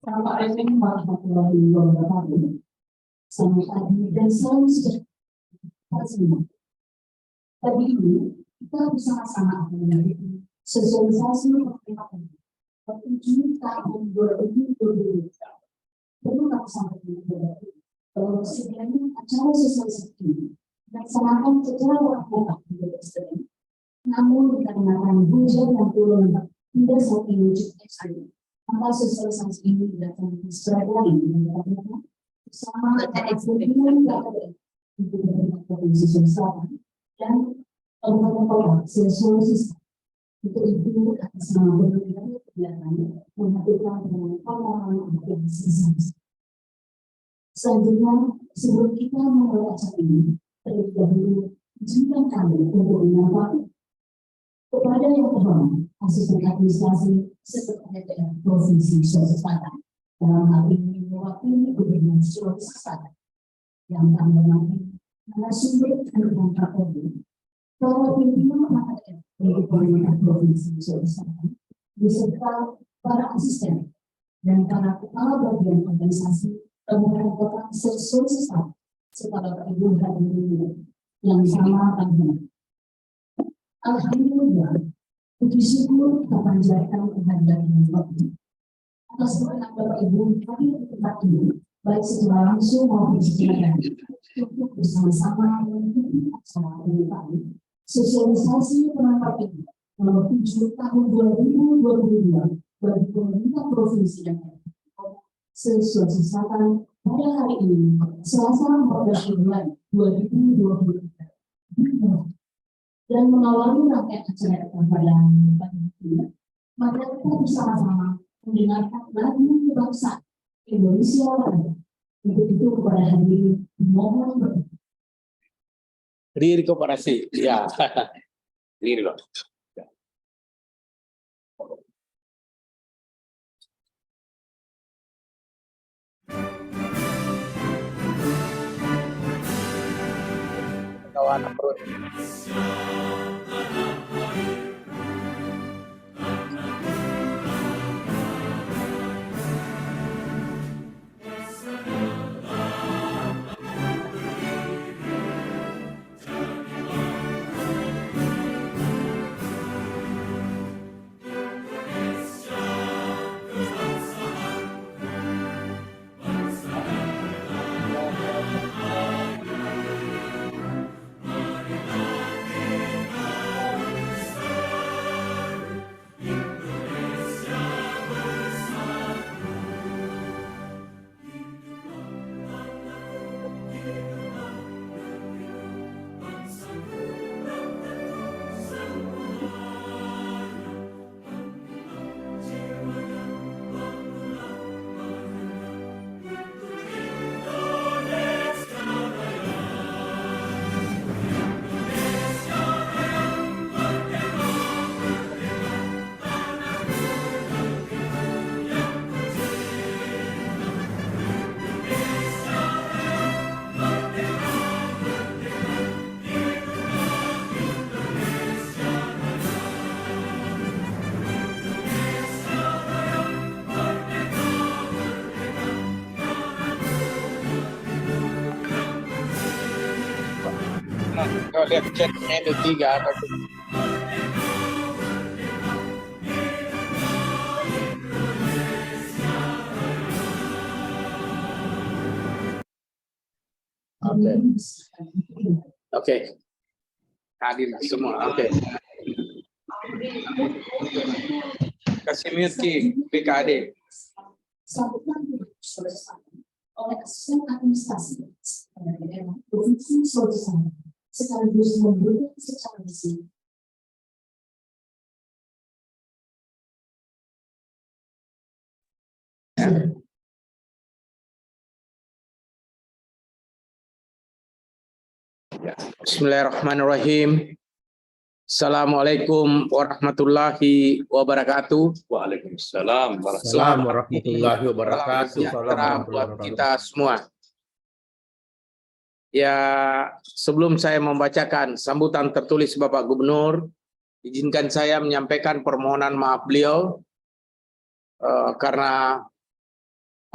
Assalamualaikum warahmatullahi wabarakatuh. Selamat pagi dan salam sejahtera. Pagi ini kita bersama-sama akan meneliti sosialisasi perkembangan 7 tahun 2022. Perlu kami sampaikan bahwa setidaknya acara sosialisasi ini dilaksanakan secara bertahap di SDM. Namun dikarenakan hujan yang turun tidak saat ini cukup ekstrim, maka sosialisasi ini dilaksanakan secara daring bersama dengan KPM di beberapa provinsi Selatan dan kabupaten kota Sulawesi. Untuk itu atas nama berbagai kegiatan menghadirkan dengan pengalaman yang sosialisasi. Selanjutnya, sebelum kita memulai acara ini, terlebih dahulu izinkan kami untuk menyampaikan kepada yang terhormat asisten administrasi Sekretariat Provinsi Sulawesi Selatan, dalam hal ini mewakili Gubernur Sulawesi Selatan, yang kami hormati narasumber dan Kapolri, para pimpinan KPM dari pemerintah Provinsi Sulawesi Selatan, beserta para asisten dan para kepala bagian organisasi kabupaten kota Sulawesi Selatan, serta Bapak Ibu hadirin yang sama kami. Alhamdulillah, puji syukur kita panjatkan kehadiran Bapak atas berkat Bapak Ibu kami di tempat ini, baik secara langsung maupun secara untuk bersama-sama mengikuti acara pembukaan sosialisasi penangkap ini nomor 7 tahun 2022 bagi pemerintah provinsi dan Sulawesi Selatan pada hari ini, Selasa 14 Februari 2023. Dan mengawali rangkaian acara kita pada pagi ini, maka kita bersama-sama mendengarkan lagu kebangsaan Indonesia Raya. Untuk itu kepada hadirin mohon berdoa. Diri koperasi, ya, diri loh. Kawan perut. Kalau lihat chatnya ada 3 atau Oke. Hadir semua. Oke. Kasih mute Ki PKD. Oleh asisten administrasi Provinsi Sulawesi Selatan sekaligus memberikan secara resmi. Bismillahirrahmanirrahim. Assalamualaikum warahmatullahi wabarakatuh. Waalaikumsalam warahmatullahi wabarakatuh. Salam buat kita semua. Ya, sebelum saya membacakan sambutan tertulis Bapak Gubernur, izinkan saya menyampaikan permohonan maaf beliau karena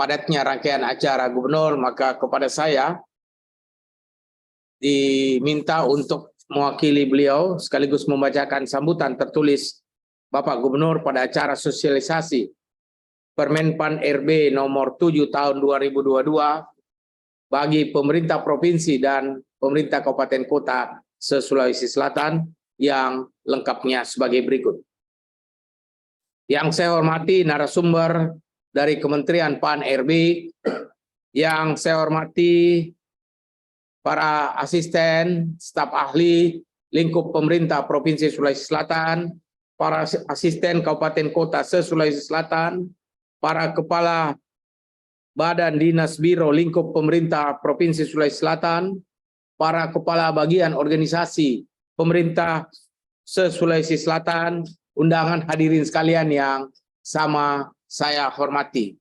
padatnya rangkaian acara gubernur, maka kepada saya diminta untuk mewakili beliau sekaligus membacakan sambutan tertulis Bapak Gubernur pada acara sosialisasi Permenpan RB nomor 7 tahun 2022 bagi pemerintah provinsi dan pemerintah kabupaten kota se-Sulawesi Selatan yang lengkapnya sebagai berikut. Yang saya hormati narasumber dari Kementerian PAN RB, yang saya hormati para asisten, staf ahli, lingkup pemerintah Provinsi Sulawesi Selatan, para asisten kabupaten kota se-Sulawesi Selatan, para kepala badan dinas biro lingkup pemerintah Provinsi Sulawesi Selatan, para kepala bagian organisasi pemerintah se-Sulawesi Selatan, undangan hadirin sekalian yang sama saya hormati.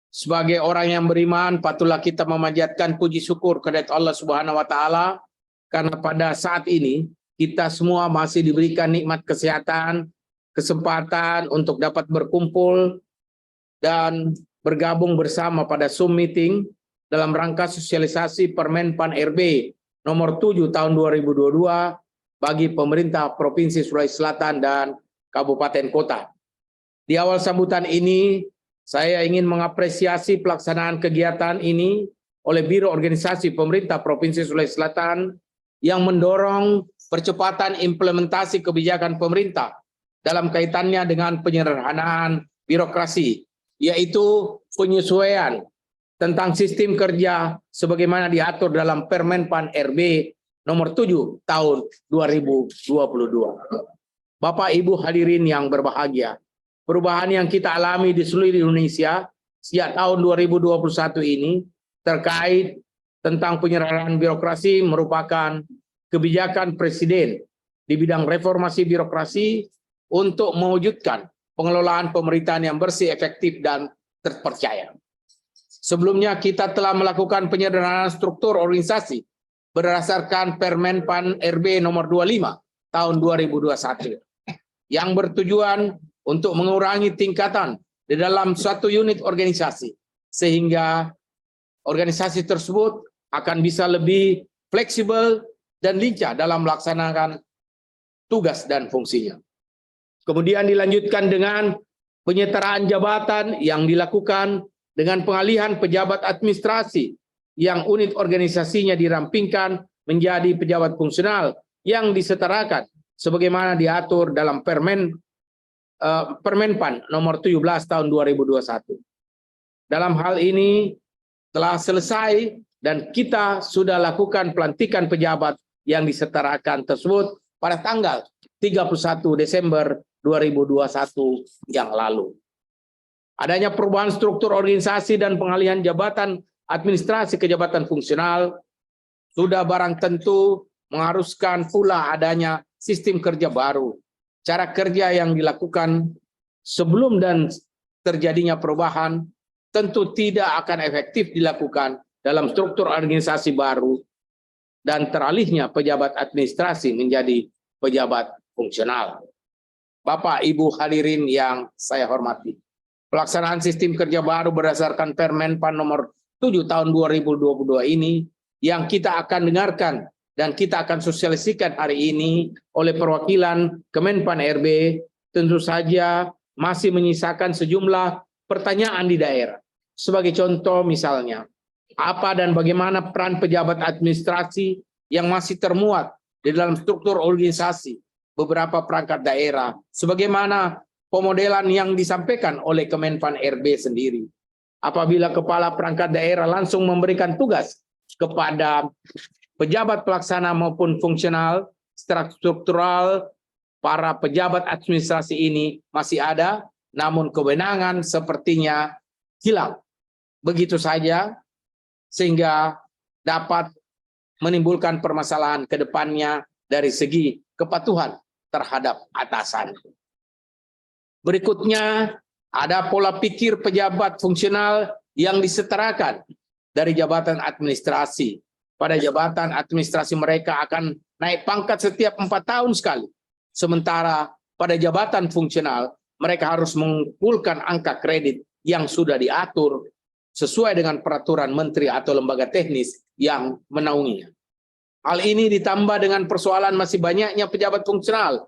Sebagai orang yang beriman, patutlah kita memanjatkan puji syukur kepada Allah Subhanahu wa taala karena pada saat ini kita semua masih diberikan nikmat kesehatan, kesempatan untuk dapat berkumpul dan bergabung bersama pada Zoom meeting dalam rangka sosialisasi Permenpan RB nomor 7 tahun 2022 bagi pemerintah Provinsi Sulawesi Selatan dan kabupaten kota. Di awal sambutan ini, saya ingin mengapresiasi pelaksanaan kegiatan ini oleh Biro Organisasi Pemerintah Provinsi Sulawesi Selatan yang mendorong percepatan implementasi kebijakan pemerintah dalam kaitannya dengan penyederhanaan birokrasi, yaitu penyesuaian tentang sistem kerja sebagaimana diatur dalam Permenpan RB nomor 7 tahun 2022. Bapak Ibu hadirin yang berbahagia, perubahan yang kita alami di seluruh Indonesia sejak tahun 2021 ini terkait tentang penyederhanaan birokrasi merupakan kebijakan Presiden di bidang reformasi birokrasi untuk mewujudkan pengelolaan pemerintahan yang bersih, efektif, dan terpercaya. Sebelumnya kita telah melakukan penyederhanaan struktur organisasi berdasarkan Permenpan RB nomor 25 tahun 2021 yang bertujuan untuk mengurangi tingkatan di dalam suatu unit organisasi sehingga organisasi tersebut akan bisa lebih fleksibel dan lincah dalam melaksanakan tugas dan fungsinya. Kemudian dilanjutkan dengan penyetaraan jabatan yang dilakukan dengan pengalihan pejabat administrasi yang unit organisasinya dirampingkan menjadi pejabat fungsional yang disetarakan sebagaimana diatur dalam Permenpan nomor 17 tahun 2021. Dalam hal ini telah selesai dan kita sudah lakukan pelantikan pejabat yang disetarakan tersebut pada tanggal 31 Desember 2021 yang lalu. Adanya perubahan struktur organisasi dan pengalihan jabatan administrasi ke jabatan fungsional sudah barang tentu mengharuskan pula adanya sistem kerja baru. Cara kerja yang dilakukan sebelum dan terjadinya perubahan tentu tidak akan efektif dilakukan dalam struktur organisasi baru dan teralihnya pejabat administrasi menjadi pejabat fungsional. Bapak Ibu hadirin yang saya hormati, pelaksanaan sistem kerja baru berdasarkan Permenpan nomor 7 tahun 2022 ini yang kita akan dengarkan dan kita akan sosialisikan hari ini oleh perwakilan Kemenpan RB tentu saja masih menyisakan sejumlah pertanyaan di daerah. Sebagai contoh misalnya, apa dan bagaimana peran pejabat administrasi yang masih termuat di dalam struktur organisasi beberapa perangkat daerah, sebagaimana pemodelan yang disampaikan oleh Kemenpan RB sendiri. Apabila kepala perangkat daerah langsung memberikan tugas kepada pejabat pelaksana maupun fungsional, struktural, para pejabat administrasi ini masih ada, namun kewenangan sepertinya hilang. Begitu saja, sehingga dapat menimbulkan permasalahan ke depannya dari segi kepatuhan terhadap atasan. Berikutnya, ada pola pikir pejabat fungsional yang disetarakan dari jabatan administrasi. Pada jabatan administrasi mereka akan naik pangkat setiap 4 tahun sekali. Sementara pada jabatan fungsional, mereka harus mengumpulkan angka kredit yang sudah diatur sesuai dengan peraturan menteri atau lembaga teknis yang menaunginya. Hal ini ditambah dengan persoalan masih banyaknya pejabat fungsional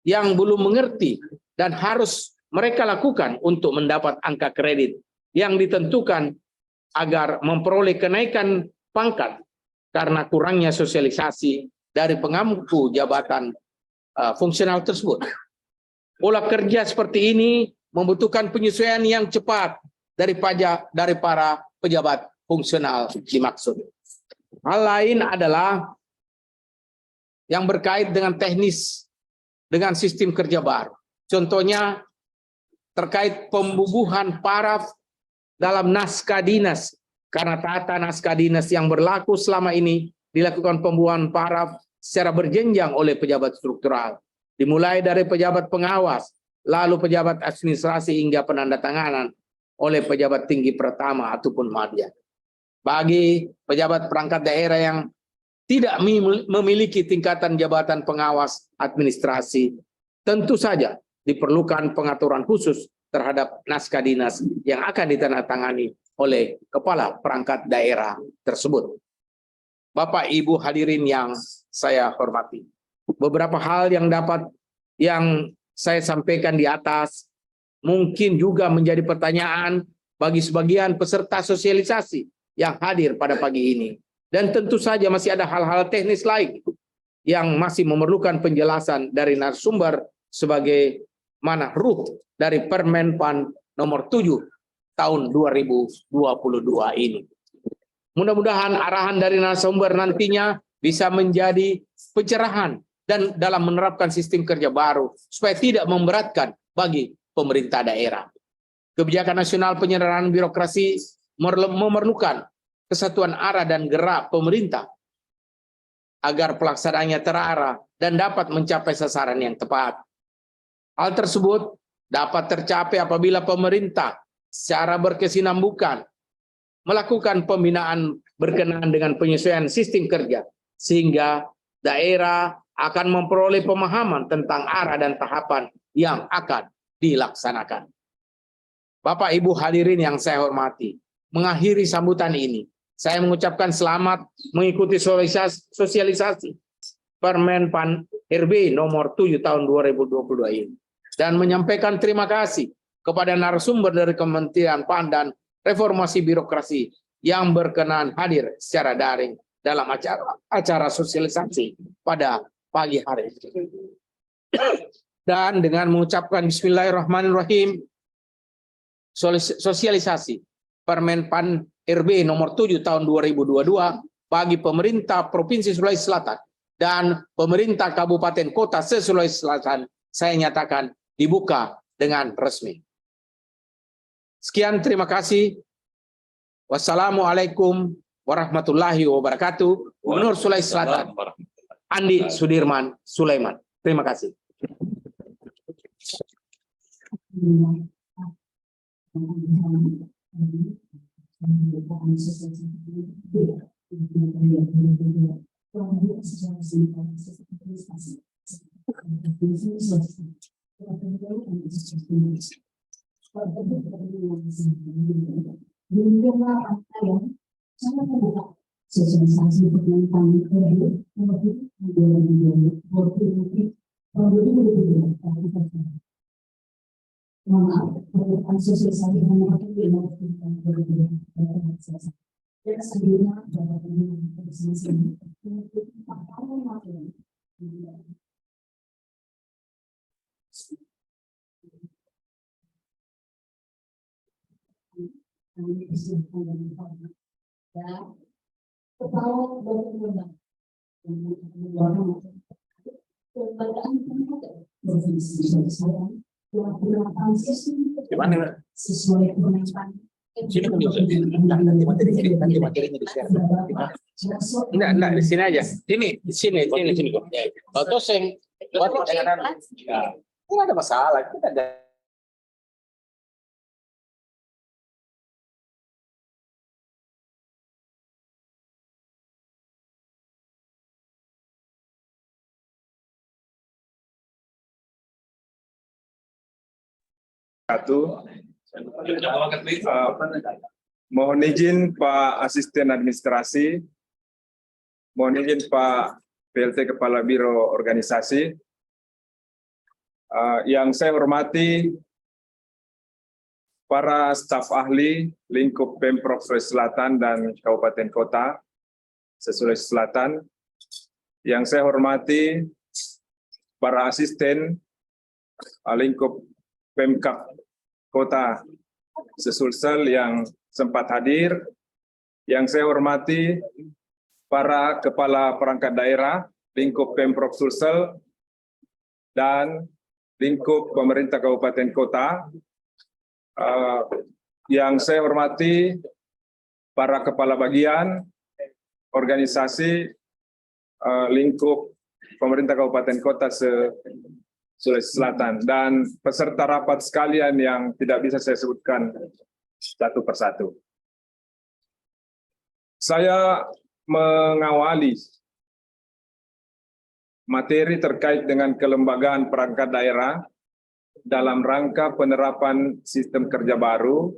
yang belum mengerti dan harus mereka lakukan untuk mendapat angka kredit yang ditentukan agar memperoleh kenaikan pangkat karena kurangnya sosialisasi dari pengampu jabatan fungsional tersebut. Pola kerja seperti ini membutuhkan penyesuaian yang cepat dari para pejabat fungsional dimaksud. Hal lain adalah yang berkait dengan teknis dengan sistem kerja baru. Contohnya terkait pembubuhan paraf dalam naskah dinas, karena tata naskah dinas yang berlaku selama ini dilakukan pembubuhan paraf secara berjenjang oleh pejabat struktural, dimulai dari pejabat pengawas, lalu pejabat administrasi hingga penandatanganan oleh pejabat tinggi pertama ataupun madya. Bagi pejabat perangkat daerah yang tidak memiliki tingkatan jabatan pengawas administrasi, tentu saja diperlukan pengaturan khusus terhadap naskah dinas yang akan ditandatangani oleh kepala perangkat daerah tersebut. Bapak Ibu hadirin yang saya hormati, beberapa hal yang saya sampaikan di atas mungkin juga menjadi pertanyaan bagi sebagian peserta sosialisasi yang hadir pada pagi ini. Dan tentu saja masih ada hal-hal teknis lain yang masih memerlukan penjelasan dari narasumber sebagai mana ruh dari Permen PAN nomor 7 tahun 2022 ini. Mudah-mudahan arahan dari narasumber nantinya bisa menjadi pencerahan dan dalam menerapkan sistem kerja baru supaya tidak memberatkan bagi pemerintah daerah. Kebijakan nasional penyederhanaan birokrasi memerlukan kesatuan arah dan gerak pemerintah agar pelaksanaannya terarah dan dapat mencapai sasaran yang tepat. Hal tersebut dapat tercapai apabila pemerintah secara berkesinambungan melakukan pembinaan berkenaan dengan penyesuaian sistem kerja, sehingga daerah akan memperoleh pemahaman tentang arah dan tahapan yang akan dilaksanakan. Bapak Ibu hadirin yang saya hormati, mengakhiri sambutan ini, saya mengucapkan selamat mengikuti sosialisasi Permen PAN RB nomor 7 tahun 2022 ini, dan menyampaikan terima kasih kepada narasumber dari Kementerian PAN dan Reformasi Birokrasi yang berkenan hadir secara daring dalam acara sosialisasi pada pagi hari. Dan dengan mengucapkan Bismillahirrahmanirrahim, sosialisasi Permen PAN RB nomor 7 tahun 2022 bagi pemerintah Provinsi Sulawesi Selatan dan pemerintah Kabupaten Kota se-Sulawesi Selatan saya nyatakan dibuka dengan resmi. Sekian, terima kasih. Wassalamualaikum warahmatullahi wabarakatuh. Gubernur Sulawesi Selatan, Andi Sudirman Sulaiman. Terima kasih. Sosialisasi pertanyaan Gimana? sesuai keberatan. Sini kan juga. Nanti materinya di share. Enggak, di sini aja. Sini kok. Atau sing buat dengan ya. Enggak ada masalah. Kita ada Satu, Mohon izin Pak Asisten Administrasi, mohon izin Pak PLT Kepala Biro Organisasi, yang saya hormati para staf ahli lingkup Pemprov Sulawesi Selatan dan Kabupaten Kota Sulawesi Selatan, yang saya hormati para asisten lingkup Pemkab Kota Sulsel yang sempat hadir, yang saya hormati para kepala perangkat daerah lingkup Pemprov Sulsel dan lingkup pemerintah kabupaten kota, yang saya hormati para kepala bagian organisasi lingkup pemerintah kabupaten kota Sulawesi Selatan, dan peserta rapat sekalian yang tidak bisa saya sebutkan satu persatu. Saya mengawali materi terkait dengan kelembagaan perangkat daerah dalam rangka penerapan sistem kerja baru.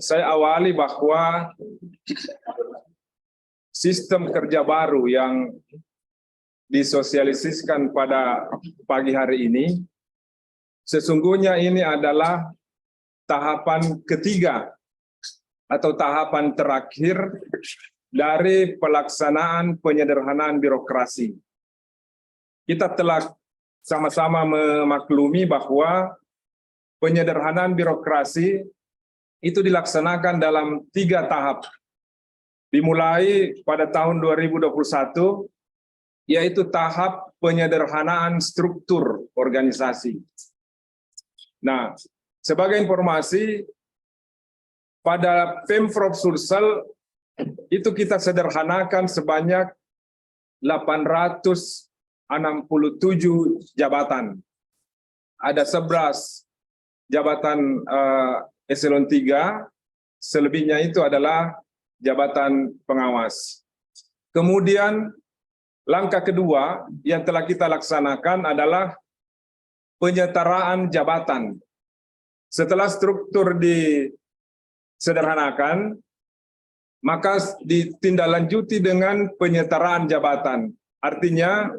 Saya awali bahwa sistem kerja baru yang disosialisasikan pada pagi hari ini, sesungguhnya ini adalah tahapan ketiga atau tahapan terakhir dari pelaksanaan penyederhanaan birokrasi. Kita telah sama-sama memaklumi bahwa penyederhanaan birokrasi itu dilaksanakan dalam 3 tahap. Dimulai pada tahun 2021, yaitu tahap penyederhanaan struktur organisasi. Nah, sebagai informasi, pada Pemprov Sulsel itu kita sederhanakan sebanyak 867 jabatan. Ada 11 jabatan eselon 3, selebihnya itu adalah jabatan pengawas. Kemudian langkah kedua yang telah kita laksanakan adalah penyetaraan jabatan. Setelah struktur disederhanakan, maka ditindaklanjuti dengan penyetaraan jabatan. Artinya,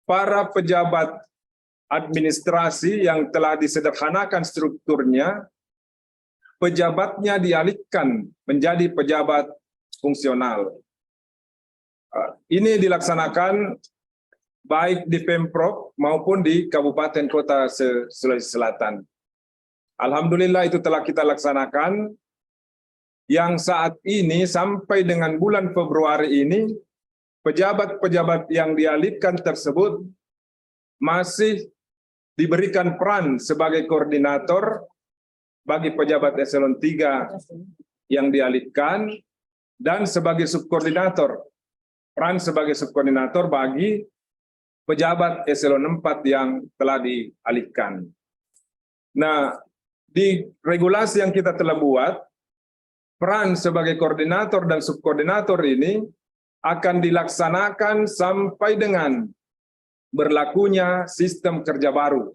para pejabat administrasi yang telah disederhanakan strukturnya, pejabatnya dialihkan menjadi pejabat fungsional. Ini dilaksanakan baik di Pemprov maupun di Kabupaten Kota Sulawesi Selatan. Alhamdulillah itu telah kita laksanakan, yang saat ini sampai dengan bulan Februari ini, pejabat-pejabat yang dialihkan tersebut masih diberikan peran sebagai koordinator bagi pejabat eselon 3 yang dialihkan, dan sebagai subkoordinator, peran sebagai subkoordinator bagi pejabat eselon 4 yang telah dialihkan. Nah, di regulasi yang kita telah buat, peran sebagai koordinator dan subkoordinator ini akan dilaksanakan sampai dengan berlakunya sistem kerja baru.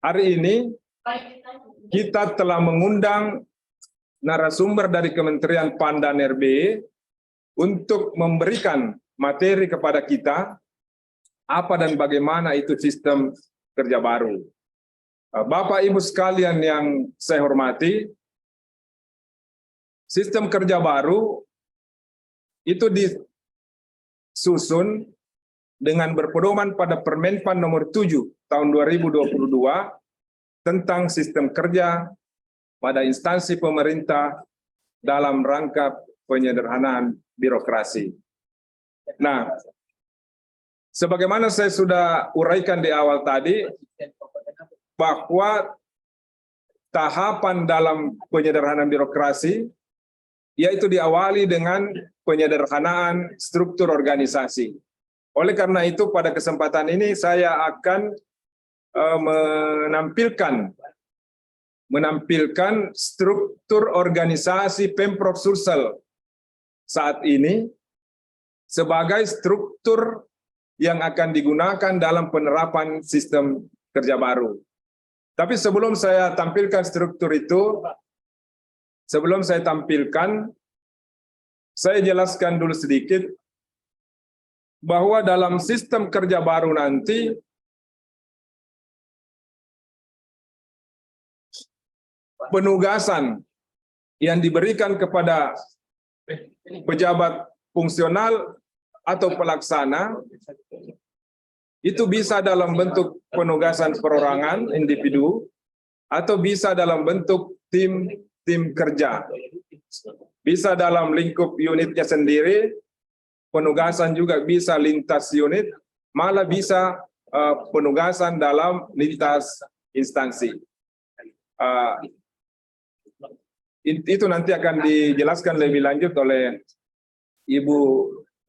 Hari ini kita telah mengundang narasumber dari Kementerian PAN dan RB untuk memberikan materi kepada kita apa dan bagaimana itu sistem kerja baru. Bapak Ibu sekalian yang saya hormati, sistem kerja baru itu disusun dengan berpedoman pada Permenpan nomor 7 tahun 2022 tentang sistem kerja pada instansi pemerintah dalam rangka penyederhanaan birokrasi. Nah, sebagaimana saya sudah uraikan di awal tadi, bahwa tahapan dalam penyederhanaan birokrasi yaitu diawali dengan penyederhanaan struktur organisasi. Oleh karena itu, pada kesempatan ini saya akan menampilkan struktur organisasi Pemprov Sulsel saat ini sebagai struktur yang akan digunakan dalam penerapan sistem kerja baru. Tapi sebelum saya tampilkan struktur itu, saya jelaskan dulu sedikit bahwa dalam sistem kerja baru nanti penugasan yang diberikan kepada pejabat fungsional atau pelaksana itu bisa dalam bentuk penugasan perorangan individu atau bisa dalam bentuk tim kerja. Bisa dalam lingkup unitnya sendiri, penugasan juga bisa lintas unit, malah bisa penugasan dalam lintas instansi. Itu nanti akan dijelaskan lebih lanjut oleh Ibu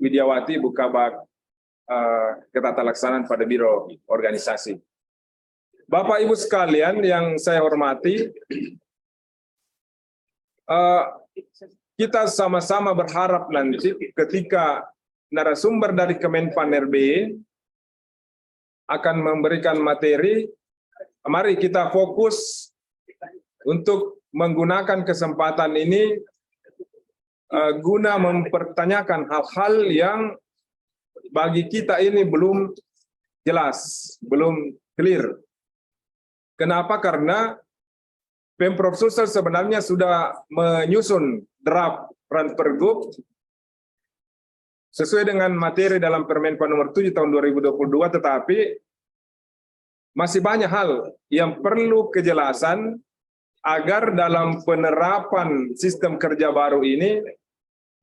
Widiawati, Ibu Kabag Ketatalaksanaan pada Biro Organisasi. Bapak Ibu sekalian yang saya hormati, kita sama-sama berharap nanti ketika narasumber dari Kemenpan RB akan memberikan materi, mari kita fokus untuk menggunakan kesempatan ini guna mempertanyakan hal-hal yang bagi kita ini belum jelas, belum clear. Kenapa? Karena Pemprov Sulsel sebenarnya sudah menyusun draft Ranpergub sesuai dengan materi dalam Permenpan nomor 7 tahun 2022, tetapi masih banyak hal yang perlu kejelasan agar dalam penerapan sistem kerja baru ini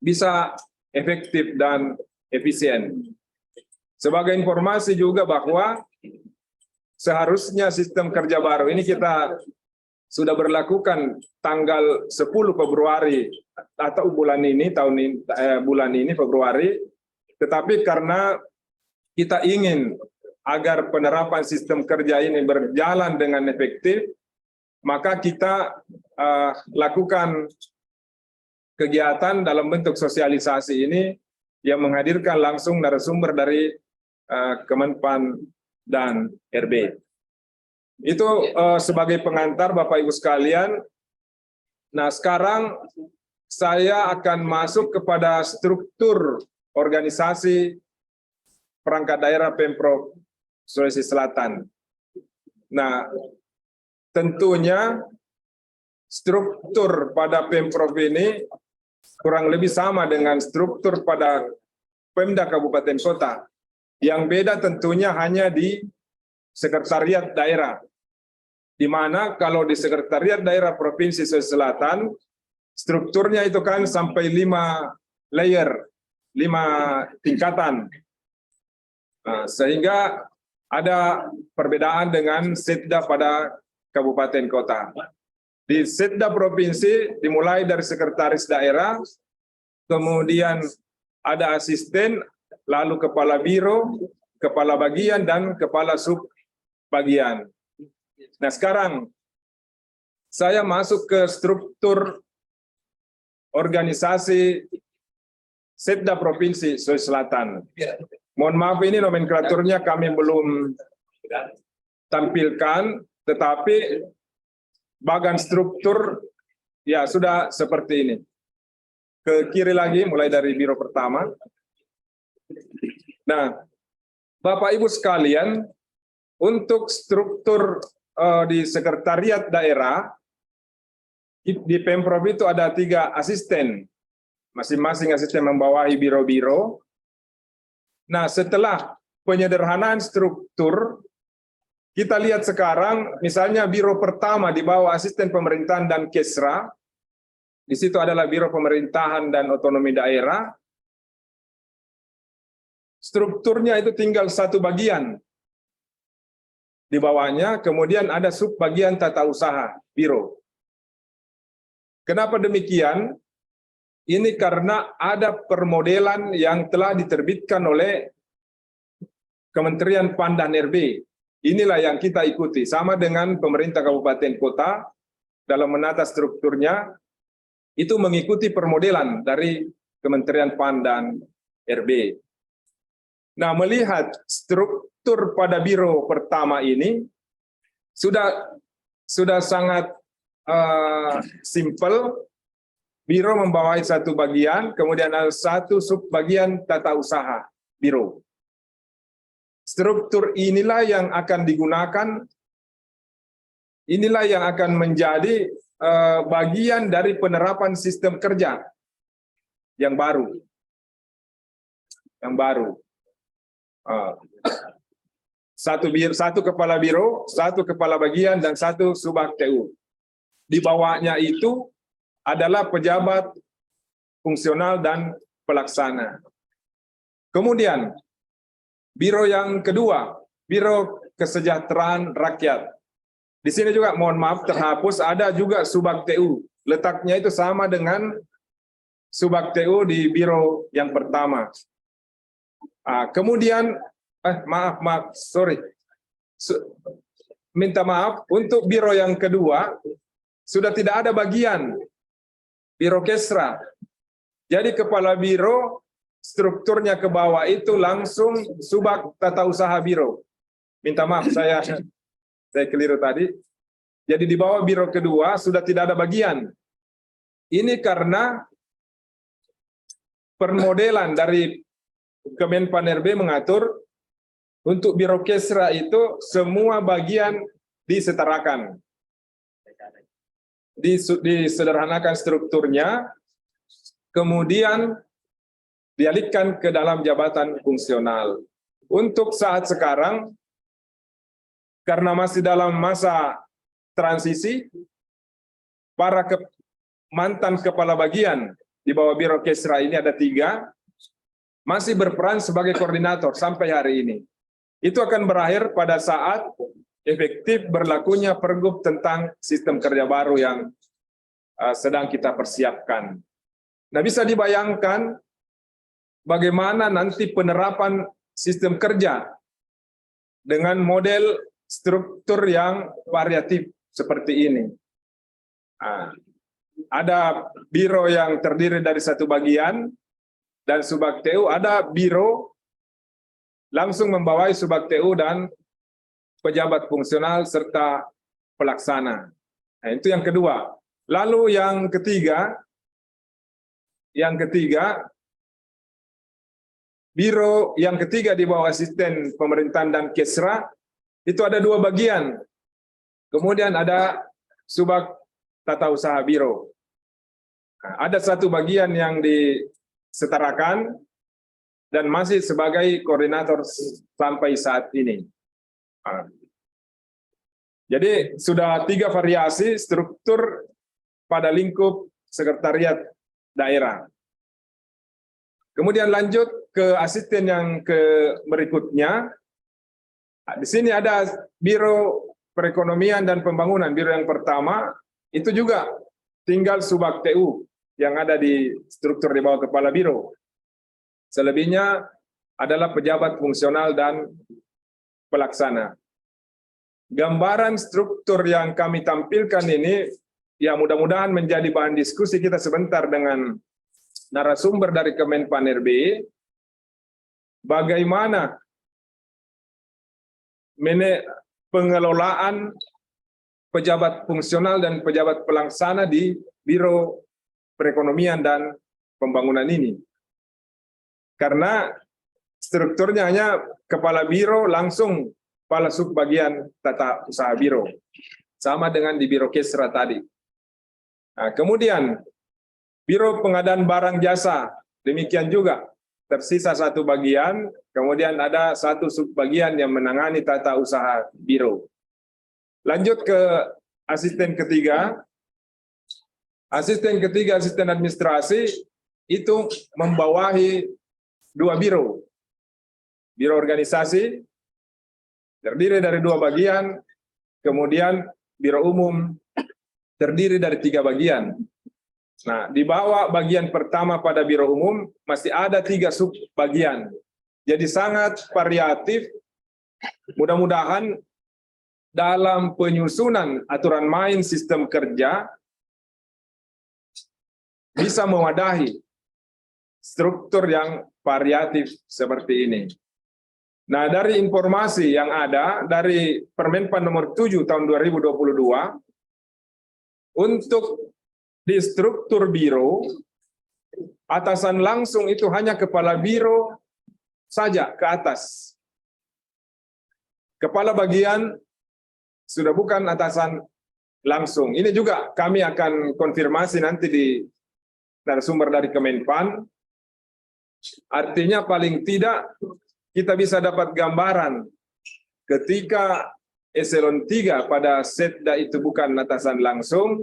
bisa efektif dan efisien. Sebagai informasi juga bahwa seharusnya sistem kerja baru ini kita sudah berlakukan tanggal 10 Februari atau bulan ini, bulan ini Februari, tetapi karena kita ingin agar penerapan sistem kerja ini berjalan dengan efektif, maka kita lakukan kegiatan dalam bentuk sosialisasi ini yang menghadirkan langsung narasumber dari Kemenpan dan RB. Itu sebagai pengantar Bapak Ibu sekalian. Nah, sekarang saya akan masuk kepada struktur organisasi perangkat daerah Pemprov Sulawesi Selatan. Nah, tentunya struktur pada Pemprov ini kurang lebih sama dengan struktur pada Pemda Kabupaten Kota. Yang beda tentunya hanya di sekretariat daerah. Di mana kalau di sekretariat daerah Provinsi Sulawesi Selatan, strukturnya itu kan sampai 5 layer, 5 tingkatan. Nah, sehingga ada perbedaan dengan setda pada kabupaten kota. Di setda provinsi dimulai dari sekretaris daerah, kemudian ada asisten, lalu kepala biro, kepala bagian, dan kepala sub bagian. Nah, sekarang saya masuk ke struktur organisasi setda provinsi Sulawesi Selatan. Mohon maaf, ini nomenklaturnya kami belum tampilkan, tetapi bagan struktur ya sudah seperti ini. Ke kiri lagi, mulai dari biro pertama. Nah, Bapak Ibu sekalian, untuk struktur di sekretariat daerah, di Pemprov itu ada 3 asisten. Masing-masing asisten membawahi biro-biro. Nah, setelah penyederhanaan struktur, kita lihat sekarang, misalnya biro pertama di bawah asisten pemerintahan dan Kesra, di situ adalah biro pemerintahan dan otonomi daerah. Strukturnya itu tinggal 1 bagian di bawahnya, kemudian ada sub bagian tata usaha biro. Kenapa demikian? Ini karena ada permodelan yang telah diterbitkan oleh Kementerian PAN dan RB. Inilah yang kita ikuti, sama dengan pemerintah kabupaten kota dalam menata strukturnya, itu mengikuti permodelan dari Kementerian PAN dan RB. Nah, melihat struktur pada biro pertama ini, sudah sudah sangat simple. Biro membawahi satu bagian, kemudian ada satu subbagian tata usaha biro. Struktur inilah yang akan digunakan, inilah yang akan menjadi bagian dari penerapan sistem kerja yang baru. Satu kepala biro, satu kepala bagian, dan satu subak TU. Di bawahnya itu adalah pejabat fungsional dan pelaksana. Kemudian, biro yang kedua, Biro Kesejahteraan Rakyat. Di sini juga, mohon maaf, terhapus, ada juga subak TU. Letaknya itu sama dengan subak TU di biro yang pertama. Kemudian, minta maaf, untuk biro yang kedua, sudah tidak ada bagian biro kesra. Jadi kepala biro strukturnya ke bawah itu langsung subak tata usaha biro. Minta maaf, saya keliru tadi. Jadi di bawah biro kedua sudah tidak ada bagian. Ini karena permodelan dari Kemenpan RB mengatur untuk biro kesra itu semua bagian disetarakan. Disederhanakan strukturnya, kemudian dialihkan ke dalam jabatan fungsional. Untuk saat sekarang, karena masih dalam masa transisi, para mantan kepala bagian di bawah biro kesra ini ada 3, masih berperan sebagai koordinator sampai hari ini. Itu akan berakhir pada saat efektif berlakunya Pergub tentang sistem kerja baru yang sedang kita persiapkan. Nah, bisa dibayangkan bagaimana nanti penerapan sistem kerja dengan model struktur yang variatif seperti ini. Ada biro yang terdiri dari satu bagian dan subak TU, ada biro langsung membawahi subak TU dan pejabat fungsional serta pelaksana. Nah, itu yang kedua. Lalu yang ketiga, biro yang ketiga di bawah asisten pemerintahan dan kesra, itu ada 2 bagian. Kemudian ada subak tata usaha biro. Nah, ada satu bagian yang disetarakan dan masih sebagai koordinator sampai saat ini. Jadi sudah 3 variasi struktur pada lingkup sekretariat daerah. Kemudian lanjut ke asisten yang berikutnya. Di sini ada Biro Perekonomian dan Pembangunan, biro yang pertama, itu juga tinggal subak TU yang ada di struktur di bawah kepala biro. Selebihnya adalah pejabat fungsional dan pelaksana. Gambaran struktur yang kami tampilkan ini, ya mudah-mudahan menjadi bahan diskusi kita sebentar dengan narasumber dari Kemenpan RB, bagaimana pengelolaan pejabat fungsional dan pejabat pelaksana di Biro Perekonomian dan Pembangunan ini. Karena strukturnya hanya kepala biro langsung kepala subbagian tata usaha biro. Sama dengan di biro kesra tadi. Nah, kemudian Biro Pengadaan Barang Jasa, demikian juga. Tersisa satu bagian, kemudian ada satu subbagian yang menangani tata usaha biro. Lanjut ke asisten ketiga. Asisten ketiga, asisten administrasi, itu membawahi 2 biro. Biro organisasi, terdiri dari 2 bagian, kemudian biro umum, terdiri dari 3 bagian. Nah, di bawah bagian pertama pada biro umum masih ada 3 subbagian. Jadi sangat variatif. Mudah-mudahan dalam penyusunan aturan main sistem kerja bisa mewadahi struktur yang variatif seperti ini. Nah, dari informasi yang ada dari Permenpan nomor 7 tahun 2022, untuk di struktur biro, atasan langsung itu hanya kepala biro saja ke atas. Kepala bagian sudah bukan atasan langsung. Ini juga kami akan konfirmasi nanti di narasumber dari Kemenpan. Artinya paling tidak kita bisa dapat gambaran ketika eselon 3 pada setda itu bukan atasan langsung,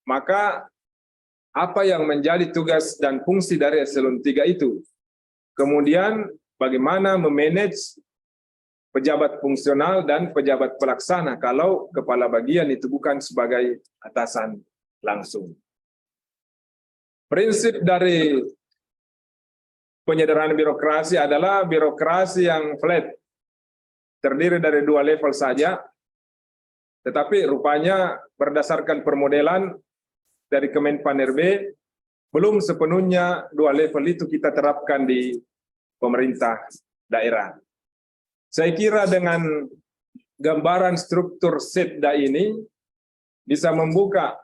maka apa yang menjadi tugas dan fungsi dari eselon 3 itu. Kemudian bagaimana memanage pejabat fungsional dan pejabat pelaksana kalau kepala bagian itu bukan sebagai atasan langsung. Prinsip dari penyederhanaan birokrasi adalah birokrasi yang flat, terdiri dari 2 level saja, tetapi rupanya berdasarkan permodelan dari Kemenpan RB, belum sepenuhnya 2 level itu kita terapkan di pemerintah daerah. Saya kira dengan gambaran struktur setda ini bisa membuka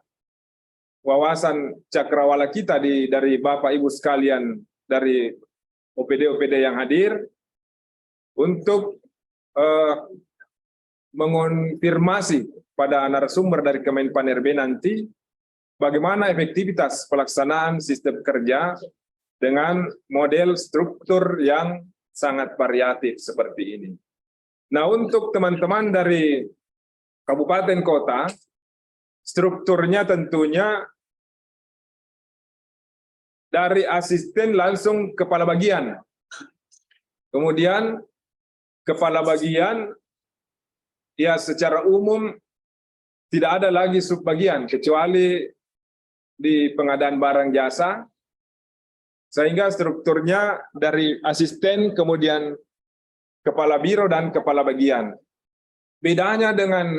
wawasan cakrawala kita dari Bapak Ibu sekalian dari OPD-OPD yang hadir untuk mengonfirmasi pada narasumber dari Kemenpan RB nanti bagaimana efektivitas pelaksanaan sistem kerja dengan model struktur yang sangat variatif seperti ini. Nah, untuk teman-teman dari kabupaten kota, strukturnya tentunya dari asisten langsung kepala bagian. Kemudian kepala bagian ya secara umum tidak ada lagi subbagian kecuali di pengadaan barang jasa, sehingga strukturnya dari asisten kemudian kepala biro dan kepala bagian. Bedanya dengan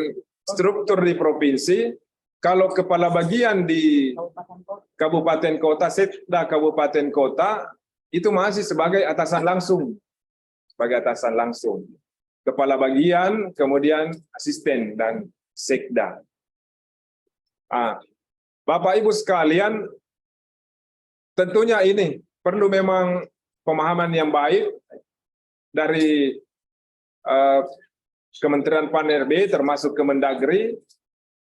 struktur di provinsi, kalau kepala bagian di kabupaten kota, setda kabupaten kota itu masih sebagai atasan langsung. Sebagai atasan langsung. Kepala bagian, kemudian asisten dan sekda. Bapak Ibu sekalian, tentunya ini perlu memang pemahaman yang baik dari Kementerian Pan-RB termasuk Kemendagri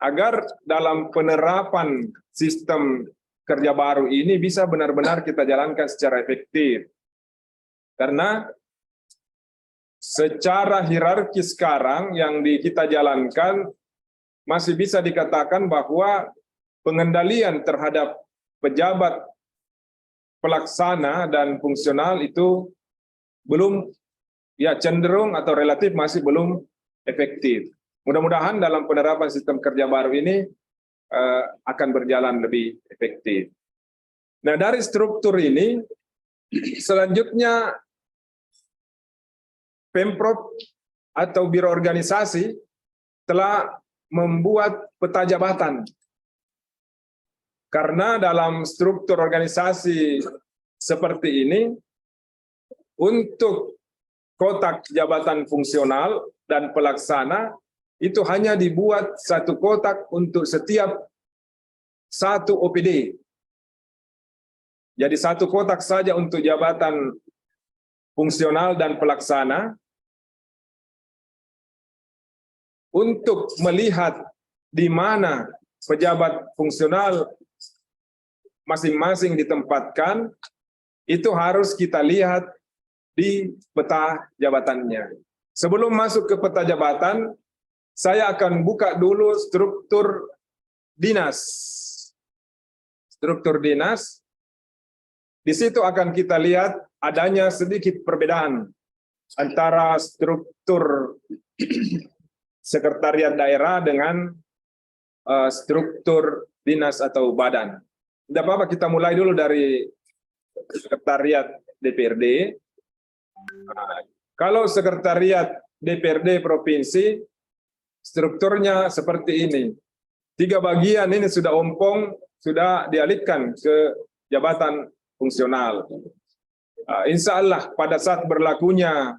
agar dalam penerapan sistem kerja baru ini bisa benar-benar kita jalankan secara efektif. Karena secara hierarki sekarang yang kita jalankan masih bisa dikatakan bahwa pengendalian terhadap pejabat pelaksana dan fungsional itu belum, ya cenderung atau relatif masih belum efektif. Mudah-mudahan dalam penerapan sistem kerja baru ini akan berjalan lebih efektif. Nah, dari struktur ini, selanjutnya Pemprov atau Biro Organisasi telah membuat peta jabatan. Karena dalam struktur organisasi seperti ini, untuk kotak jabatan fungsional dan pelaksana, itu hanya dibuat satu kotak untuk setiap satu OPD. Jadi satu kotak saja untuk jabatan fungsional dan pelaksana. Untuk melihat di mana pejabat fungsional masing-masing ditempatkan, itu harus kita lihat di peta jabatannya. Sebelum masuk ke peta jabatan, saya akan buka dulu struktur dinas. Struktur dinas, di situ akan kita lihat adanya sedikit perbedaan antara struktur sekretariat daerah dengan struktur dinas atau badan. Tidak apa-apa, kita mulai dulu dari sekretariat DPRD. Kalau sekretariat DPRD provinsi, strukturnya seperti ini. 3 bagian ini sudah ompong, sudah dialihkan ke jabatan fungsional. Insya Allah pada saat berlakunya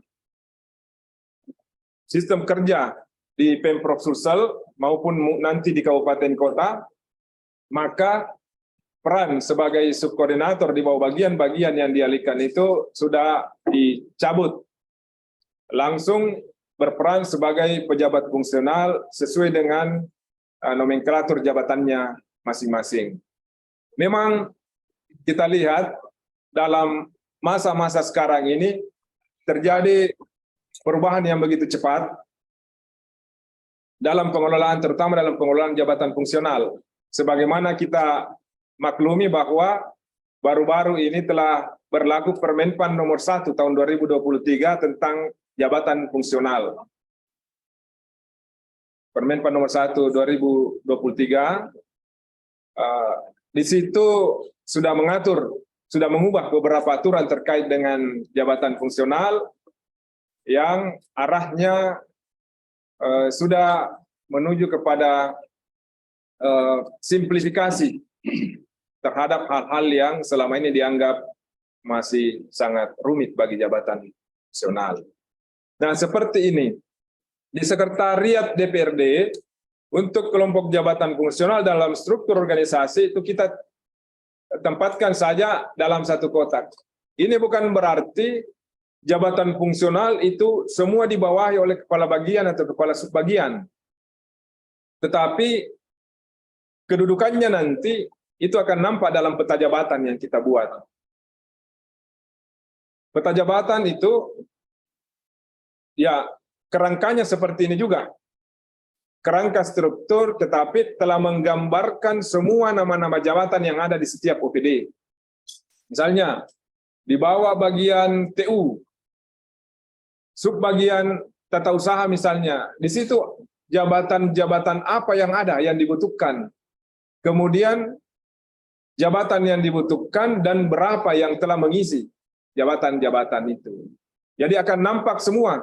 sistem kerja di Pemprov Sulsel maupun nanti di kabupaten kota, maka peran sebagai subkoordinator di bawah bagian-bagian yang dialihkan itu sudah dicabut. Langsung berperan sebagai pejabat fungsional sesuai dengan nomenklatur jabatannya masing-masing. Memang kita lihat dalam masa-masa sekarang ini terjadi perubahan yang begitu cepat dalam pengelolaan, terutama dalam pengelolaan jabatan fungsional. Sebagaimana kita maklumi bahwa baru-baru ini telah berlaku Permenpan nomor 1 tahun 2023 tentang jabatan fungsional. Permenpan nomor 1 2023 di situ sudah mengatur, sudah mengubah beberapa aturan terkait dengan jabatan fungsional yang arahnya sudah menuju kepada simplifikasi terhadap hal-hal yang selama ini dianggap masih sangat rumit bagi jabatan fungsional. Nah, seperti ini, di Sekretariat DPRD, untuk kelompok jabatan fungsional dalam struktur organisasi itu kita tempatkan saja dalam satu kotak. Ini bukan berarti jabatan fungsional itu semua dibawahi oleh kepala bagian atau kepala subbagian. Tetapi kedudukannya nanti itu akan nampak dalam peta jabatan yang kita buat. Peta jabatan itu, ya, kerangkanya seperti ini juga. Kerangka struktur, tetapi telah menggambarkan semua nama-nama jabatan yang ada di setiap OPD. Misalnya, di bawah bagian TU, subbagian tata usaha misalnya, di situ jabatan-jabatan apa yang ada yang dibutuhkan. Kemudian jabatan yang dibutuhkan dan berapa yang telah mengisi jabatan-jabatan itu. Jadi akan nampak semua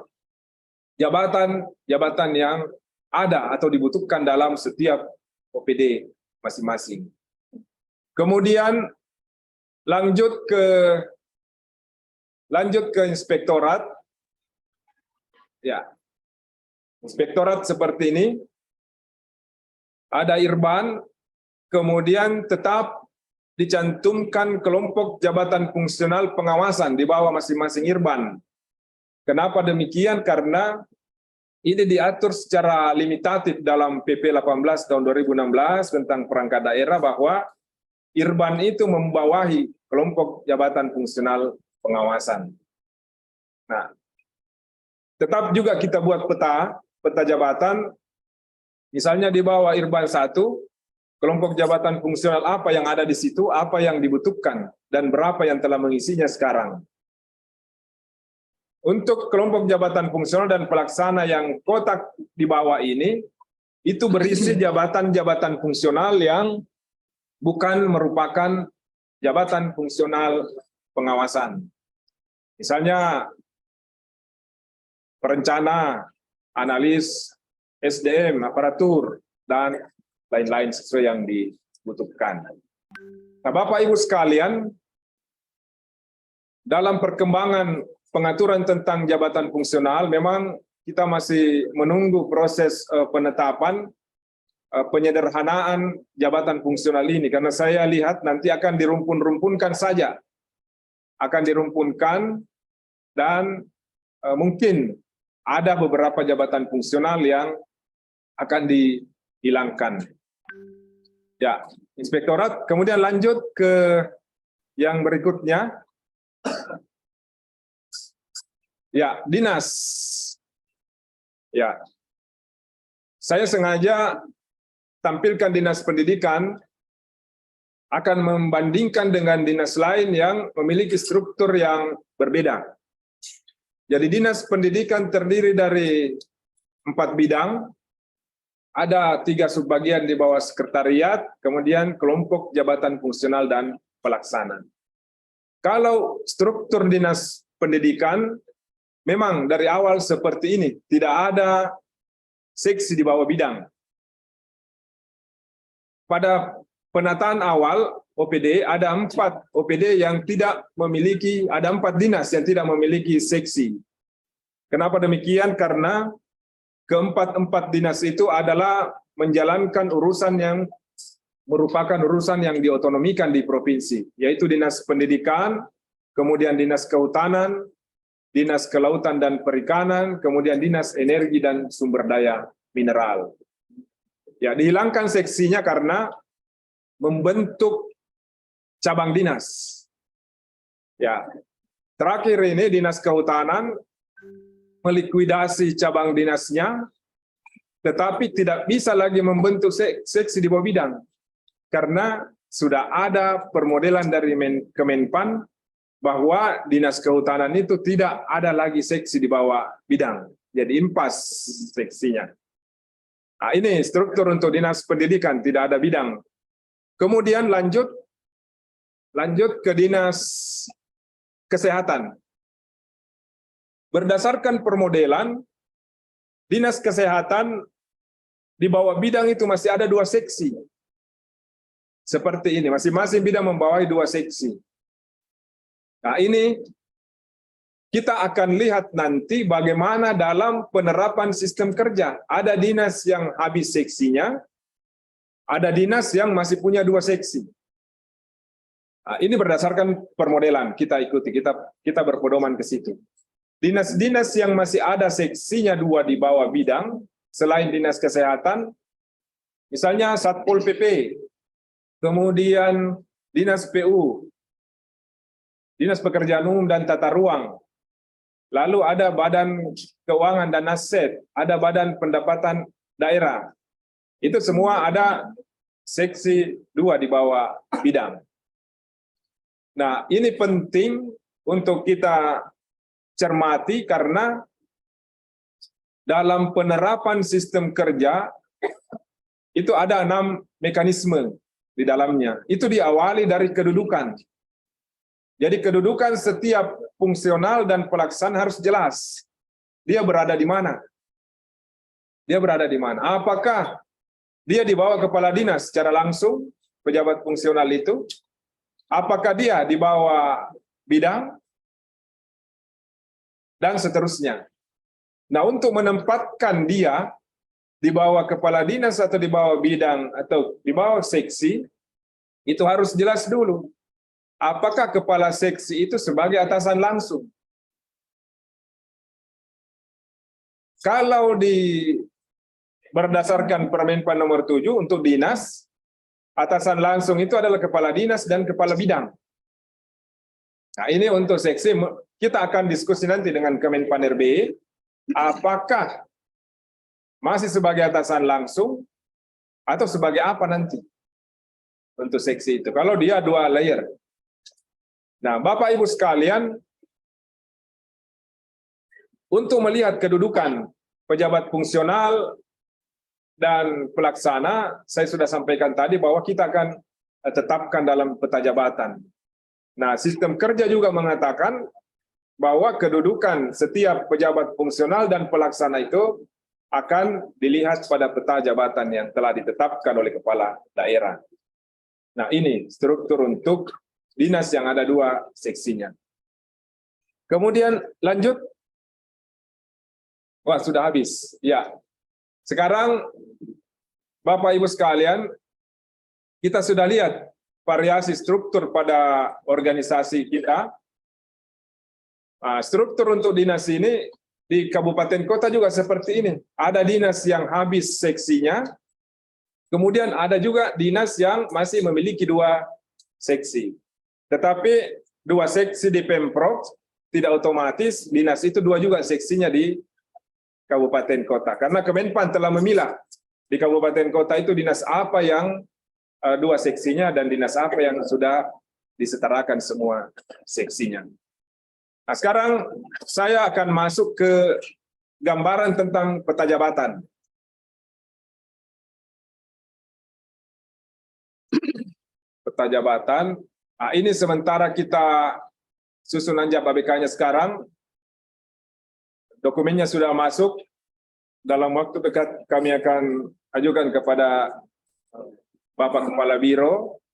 jabatan-jabatan yang ada atau dibutuhkan dalam setiap OPD masing-masing. Kemudian lanjut ke inspektorat. Ya. Inspektorat seperti ini. Ada irban, kemudian tetap dicantumkan kelompok jabatan fungsional pengawasan di bawah masing-masing irban. Kenapa demikian? Karena ini diatur secara limitatif dalam PP 18 tahun 2016 tentang perangkat daerah bahwa irban itu membawahi kelompok jabatan fungsional pengawasan. Nah, tetap juga kita buat peta jabatan, misalnya di bawah irban 1, kelompok jabatan fungsional apa yang ada di situ, apa yang dibutuhkan, dan berapa yang telah mengisinya sekarang. Untuk kelompok jabatan fungsional dan pelaksana yang kotak di bawah ini, itu berisi jabatan-jabatan fungsional yang bukan merupakan jabatan fungsional pengawasan. Misalnya, perencana, analis, SDM, aparatur, dan lain-lain sesuai yang dibutuhkan. Nah, Bapak Ibu sekalian, dalam perkembangan pengaturan tentang jabatan fungsional, memang kita masih menunggu proses penetapan, penyederhanaan jabatan fungsional ini, karena saya lihat nanti akan dirumpun-rumpunkan saja. Akan dirumpunkan dan mungkin ada beberapa jabatan fungsional yang akan dihilangkan. Ya, inspektorat. Kemudian lanjut ke yang berikutnya. Ya, dinas. Ya, saya sengaja tampilkan dinas pendidikan akan membandingkan dengan dinas lain yang memiliki struktur yang berbeda. Jadi dinas pendidikan terdiri dari 4 bidang, ada 3 subbagian di bawah sekretariat, kemudian kelompok jabatan fungsional dan pelaksana. Kalau struktur dinas pendidikan, memang dari awal seperti ini, tidak ada seksi di bawah bidang. Pada penataan awal OPD, ada 4 OPD yang tidak memiliki, ada 4 dinas yang tidak memiliki seksi. Kenapa demikian? Karena keempat-empat dinas itu adalah menjalankan urusan yang merupakan urusan yang diotonomikan di provinsi, yaitu Dinas Pendidikan, kemudian Dinas Kehutanan, Dinas Kelautan dan Perikanan, kemudian Dinas Energi dan Sumber Daya Mineral. Ya, dihilangkan seksinya karena membentuk cabang dinas. Ya, terakhir ini Dinas Kehutanan melikuidasi cabang dinasnya, tetapi tidak bisa lagi membentuk seksi di bawah bidang, karena sudah ada permodelan dari Kemenpan bahwa Dinas Kehutanan itu tidak ada lagi seksi di bawah bidang, jadi impas seksinya. Nah, ini struktur untuk Dinas Pendidikan, tidak ada bidang. Kemudian lanjut ke Dinas Kesehatan. Berdasarkan permodelan, Dinas Kesehatan di bawah bidang itu masih ada 2 seksi. Seperti ini, masing-masing bidang membawahi 2 seksi. Nah, ini kita akan lihat nanti bagaimana dalam penerapan sistem kerja. Ada dinas yang habis seksinya, ada dinas yang masih punya 2 seksi. Nah, ini berdasarkan permodelan, kita ikuti, kita berpedoman ke situ. Dinas-dinas yang masih ada seksinya 2 di bawah bidang, selain Dinas Kesehatan, misalnya Satpol PP, kemudian Dinas PU, Dinas Pekerjaan Umum dan Tata Ruang, lalu ada Badan Keuangan dan Aset, ada Badan Pendapatan Daerah. Itu semua ada seksi 2 di bawah bidang. Nah, ini penting untuk kita cermati karena dalam penerapan sistem kerja itu ada 6 mekanisme di dalamnya. Itu diawali dari kedudukan. Jadi kedudukan setiap fungsional dan pelaksana harus jelas. Dia berada di mana? Dia berada di mana? Apakah dia di bawah kepala dinas secara langsung, pejabat fungsional itu? Apakah dia di bawah bidang? Dan seterusnya. Nah, untuk menempatkan dia di bawah kepala dinas atau di bawah bidang atau di bawah seksi, itu harus jelas dulu. Apakah kepala seksi itu sebagai atasan langsung? Kalau berdasarkan Permenpan nomor 7 untuk dinas, atasan langsung itu adalah kepala dinas dan kepala bidang. Nah, ini untuk seksi, kita akan diskusi nanti dengan Kemenpan RB, apakah masih sebagai atasan langsung atau sebagai apa nanti untuk seksi itu. Kalau dia 2 layer. Nah, Bapak Ibu sekalian, untuk melihat kedudukan pejabat fungsional dan pelaksana, saya sudah sampaikan tadi bahwa kita akan tetapkan dalam peta jabatan. Nah, sistem kerja juga mengatakan bahwa kedudukan setiap pejabat fungsional dan pelaksana itu akan dilihat pada peta jabatan yang telah ditetapkan oleh kepala daerah. Nah, ini struktur untuk dinas yang ada 2 seksinya. Kemudian lanjut. Wah, sudah habis. Ya. Sekarang Bapak Ibu sekalian, kita sudah lihat variasi struktur pada organisasi kita. Nah, struktur untuk dinas ini di kabupaten kota juga seperti ini. Ada dinas yang habis seksinya, kemudian ada juga dinas yang masih memiliki 2 seksi. Tetapi 2 seksi di Pemprov tidak otomatis dinas itu 2 juga seksinya di kabupaten kota. Karena Kemenpan telah memilah di kabupaten kota itu dinas apa yang 2 seksinya dan dinas apa yang sudah disetarakan semua seksinya. Nah, sekarang saya akan masuk ke gambaran tentang peta jabatan. Peta jabatan. Nah, ini sementara kita susunan JAP-ABK-nya sekarang, dokumennya sudah masuk, dalam waktu dekat kami akan ajukan kepada Bapak Kepala Biro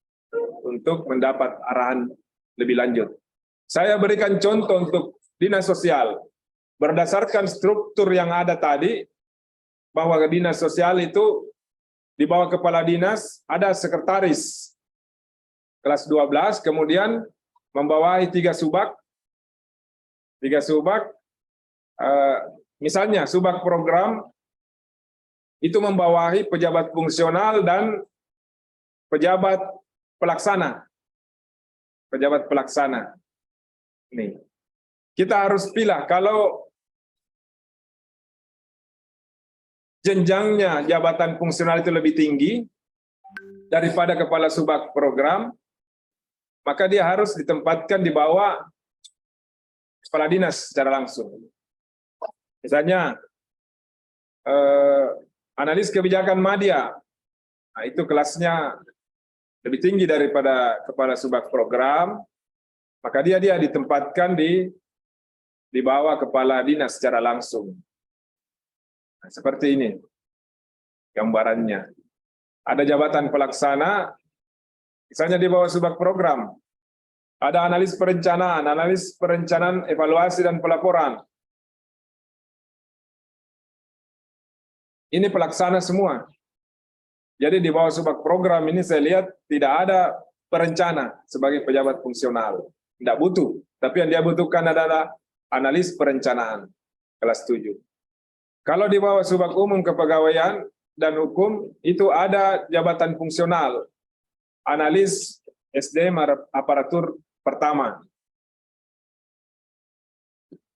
untuk mendapat arahan lebih lanjut. Saya berikan contoh untuk dinas sosial. Berdasarkan struktur yang ada tadi, bahwa dinas sosial itu di bawah kepala dinas ada sekretaris kelas 12, kemudian membawahi 3 subak. 3 subak, misalnya subak program itu membawahi pejabat fungsional dan pejabat pelaksana. Pejabat pelaksana. Nih. Kita harus pilih kalau jenjangnya jabatan fungsional itu lebih tinggi daripada kepala subak program, maka dia harus ditempatkan di bawah kepala dinas secara langsung. Misalnya, analis kebijakan media, nah itu kelasnya lebih tinggi daripada kepala subak program, maka dia ditempatkan di bawah kepala dinas secara langsung. Nah, seperti ini gambarannya. Ada jabatan pelaksana, misalnya di bawah subak program. Ada analis perencanaan, evaluasi dan pelaporan. Ini pelaksana semua. Jadi di bawah subak program ini saya lihat tidak ada perencana sebagai pejabat fungsional. Tidak butuh. Tapi yang dia butuhkan adalah analis perencanaan kelas 7. Kalau di bawah subak umum kepegawaian dan hukum itu ada jabatan fungsional, analis SDM aparatur pertama.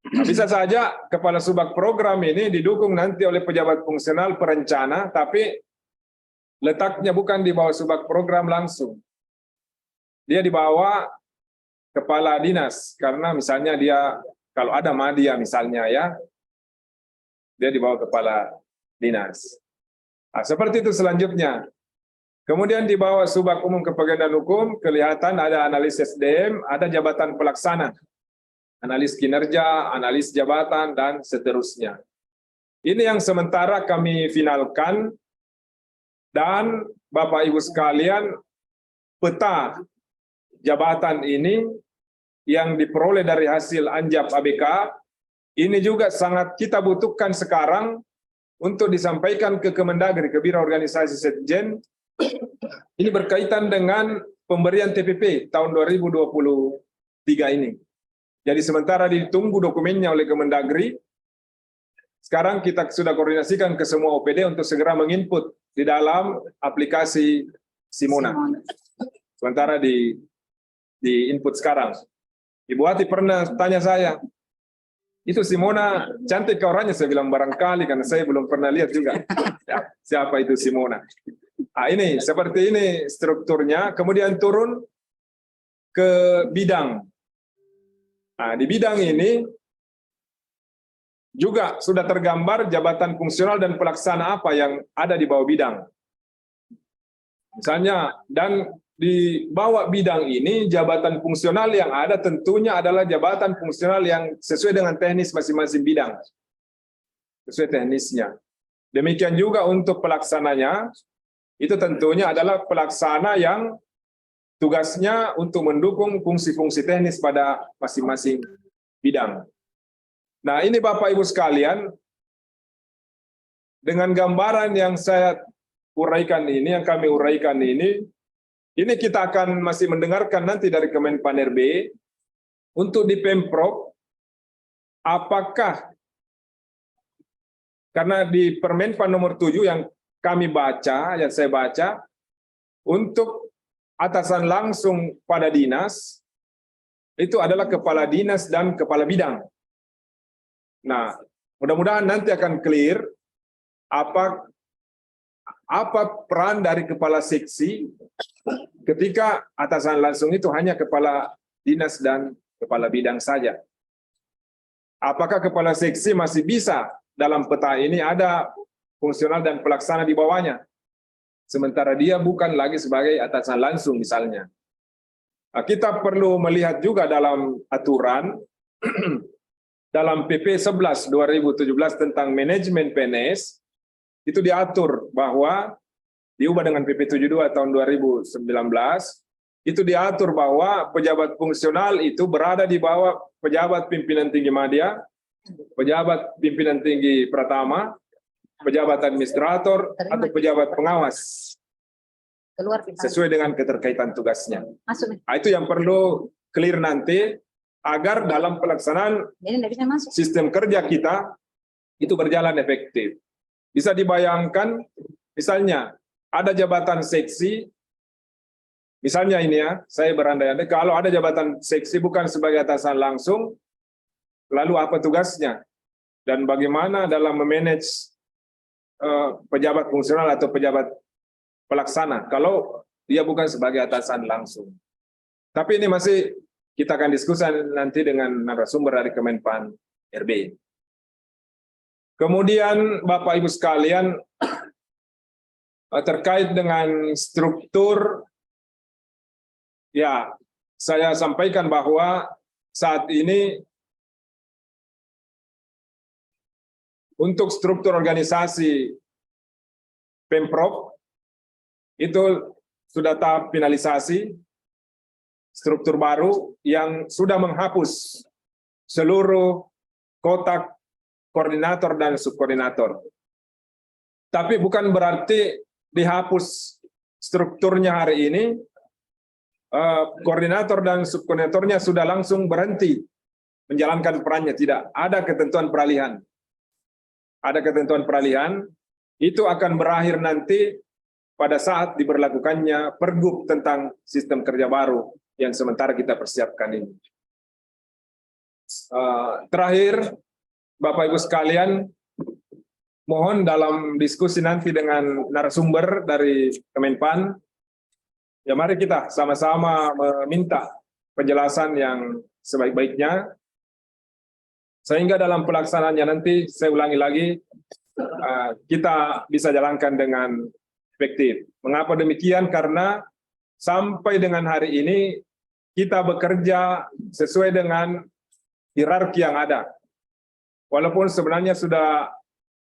Nah, bisa saja kepala subak program ini didukung nanti oleh pejabat fungsional perencana, tapi letaknya bukan di bawah subak program langsung. Dia di bawah kepala dinas, karena misalnya dia kalau ada media misalnya ya, dia di bawah kepala dinas. Nah, seperti itu selanjutnya. Kemudian di bawah subak umum kepegawaian dan hukum kelihatan ada analis SDM, ada jabatan pelaksana, analis kinerja, analis jabatan dan seterusnya. Ini yang sementara kami finalkan, dan Bapak Ibu sekalian, peta jabatan ini yang diperoleh dari hasil Anjap ABK, ini juga sangat kita butuhkan sekarang untuk disampaikan ke Kemendagri, ke Biro Organisasi Setjen. Ini berkaitan dengan pemberian TPP tahun 2023 ini. Jadi sementara ditunggu dokumennya oleh Kemendagri, sekarang kita sudah koordinasikan ke semua OPD untuk segera menginput di dalam aplikasi Simona. Sementara di input sekarang. Ibu Ati pernah tanya saya, itu Simona cantik orangnya? Saya bilang barangkali, karena saya belum pernah lihat juga. Ya, siapa itu Simona? Nah, ini seperti ini strukturnya. Kemudian turun ke bidang. Nah, di bidang ini juga sudah tergambar jabatan fungsional dan pelaksana apa yang ada di bawah bidang. Misalnya, dan di bawah bidang ini jabatan fungsional yang ada tentunya adalah jabatan fungsional yang sesuai dengan teknis masing-masing bidang. Sesuai teknisnya. Demikian juga untuk pelaksananya, itu tentunya adalah pelaksana yang tugasnya untuk mendukung fungsi-fungsi teknis pada masing-masing bidang. Nah, ini Bapak Ibu sekalian, dengan gambaran yang saya uraikan ini, yang kami uraikan ini kita akan masih mendengarkan nanti dari Kemenpan RB untuk di Pemprov, apakah, karena di Permenpan nomor 7 yang kami baca, yang saya baca, untuk atasan langsung pada dinas, itu adalah kepala dinas dan kepala bidang. Nah, mudah-mudahan nanti akan clear apa peran dari kepala seksi ketika atasan langsung itu hanya kepala dinas dan kepala bidang saja. Apakah kepala seksi masih bisa dalam peta ini ada fungsional dan pelaksana di bawahnya, sementara dia bukan lagi sebagai atasan langsung misalnya. Nah, kita perlu melihat juga dalam aturan dalam PP 11 2017 tentang manajemen PNS, itu diatur bahwa diubah dengan PP 72 tahun 2019, itu diatur bahwa pejabat fungsional itu berada di bawah pejabat pimpinan tinggi media, pejabat pimpinan tinggi Pratama, pejabat administrator atau pejabat pengawas Keluar kita. sesuai dengan keterkaitan tugasnya. Masuk. Nah, itu yang perlu clear nanti agar dalam pelaksanaan Jadi nggak bisa masuk. sistem kerja kita itu berjalan efektif. Bisa dibayangkan, misalnya ada jabatan seksi, misalnya ini ya, saya berandai-andai, kalau ada jabatan seksi bukan sebagai atasan langsung, lalu apa tugasnya? Dan bagaimana dalam memanage pejabat fungsional atau pejabat pelaksana, kalau dia bukan sebagai atasan langsung. Tapi ini masih kita akan diskusi nanti dengan narasumber dari Kemenpan RB. Kemudian Bapak Ibu sekalian, terkait dengan struktur, ya saya sampaikan bahwa saat ini untuk struktur organisasi Pemprov itu sudah tahap finalisasi struktur baru yang sudah menghapus seluruh kotak koordinator dan subkoordinator. Tapi bukan berarti dihapus strukturnya hari ini, koordinator dan subkoordinatornya sudah langsung berhenti menjalankan perannya. Tidak, ada ketentuan peralihan. Ada ketentuan peralihan, itu akan berakhir nanti pada saat diberlakukannya Pergub tentang sistem kerja baru yang sementara kita persiapkan ini. Terakhir, Bapak Ibu sekalian, mohon dalam diskusi nanti dengan narasumber dari Kemenpan, ya mari kita sama-sama meminta penjelasan yang sebaik-baiknya, sehingga dalam pelaksanaannya nanti, saya ulangi lagi, kita bisa jalankan dengan efektif. Mengapa demikian? Karena sampai dengan hari ini, kita bekerja sesuai dengan hierarki yang ada. Walaupun sebenarnya sudah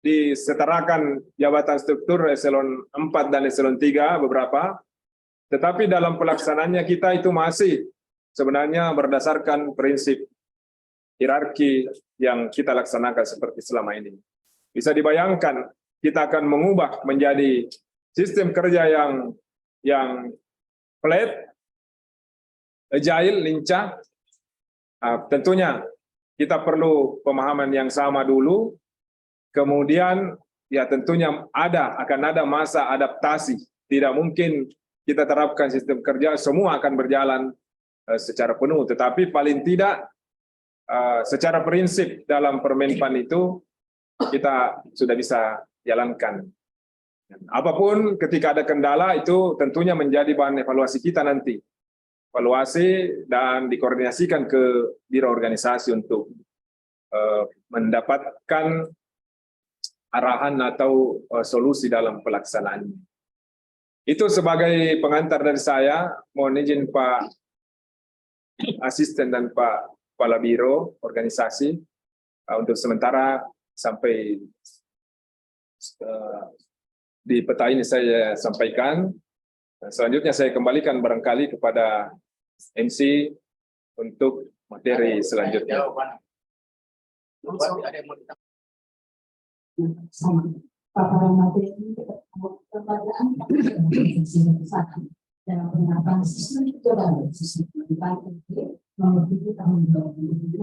disetarakan jabatan struktur eselon 4 dan eselon 3 beberapa, tetapi dalam pelaksanaannya kita itu masih sebenarnya berdasarkan prinsip hierarki yang kita laksanakan seperti selama ini. Bisa dibayangkan kita akan mengubah menjadi sistem kerja yang flat, agile, lincah. Tentunya kita perlu pemahaman yang sama dulu, kemudian ya tentunya akan ada masa adaptasi. Tidak mungkin kita terapkan sistem kerja semua akan berjalan secara penuh, tetapi paling tidak secara prinsip dalam Permenpan itu kita sudah bisa jalankan. Apapun ketika ada kendala itu tentunya menjadi bahan evaluasi kita nanti. Evaluasi dan dikoordinasikan ke biro organisasi untuk mendapatkan arahan atau solusi dalam pelaksanaannya. Itu sebagai pengantar dari saya. Mohon izin Pak Asisten dan Pak Kepala Biro Organisasi untuk sementara sampai di peta ini saya sampaikan. Selanjutnya saya kembalikan barangkali kepada MC untuk materi selanjutnya. Sama paparan materi kelembagaan dalam penerapan sistem kerja baru sistem Kemenpan nomor 7 tahun 2022.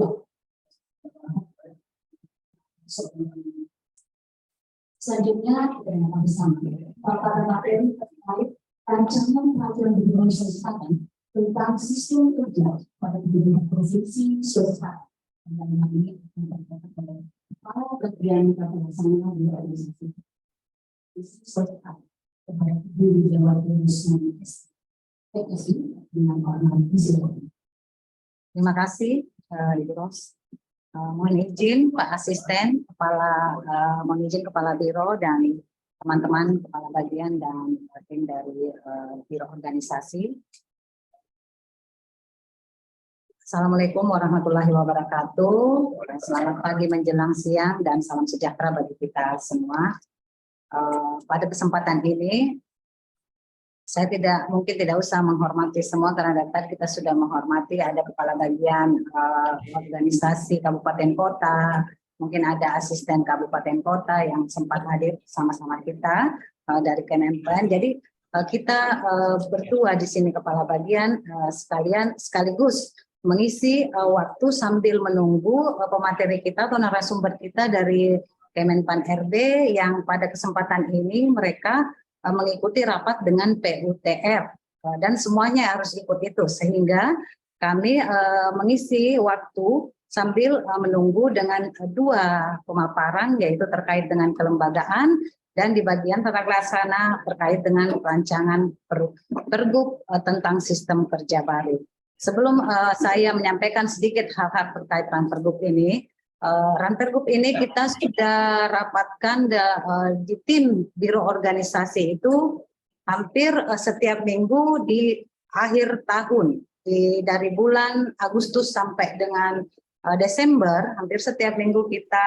Selanjutnya kita akan bersama paparan materi terkait rancangan peraturan gubernur Sulawesi Selatan tentang sistem kerja pada gubernur provinsi Sulawesi Selatan. Dan ini akan para kementerian pelaksana di organisasi Sulawesi Selatan kepada diri Jawa Timur PSI dengan Pak Zero. Terima kasih, Ibu Ros. Mohon izin Pak Asisten, mohon izin Kepala Biro dan teman-teman Kepala Bagian dan tim dari Biro Organisasi. Assalamualaikum warahmatullahi wabarakatuh. Selamat pagi menjelang siang dan salam sejahtera bagi kita semua. Pada kesempatan ini, saya mungkin tidak usah menghormati semua karena tadi kita sudah menghormati ada kepala bagian organisasi kabupaten kota, mungkin ada asisten kabupaten kota yang sempat hadir sama-sama kita dari Kemenpan. Jadi kita berdua di sini kepala bagian sekaligus mengisi waktu sambil menunggu pemateri kita atau narasumber kita dari Kemenpan RB yang pada kesempatan ini mereka mengikuti rapat dengan PUTR dan semuanya harus ikut itu, sehingga kami mengisi waktu sambil menunggu dengan dua pemaparan, yaitu terkait dengan kelembagaan dan di bagian tata laksana terkait dengan rancangan pergub tentang sistem kerja baru. Sebelum saya menyampaikan sedikit hal-hal terkait ranpergub ini, ranpergub ini kita sudah rapatkan di tim biro organisasi itu hampir setiap minggu di akhir tahun. Dari bulan Agustus sampai dengan Desember, hampir setiap minggu kita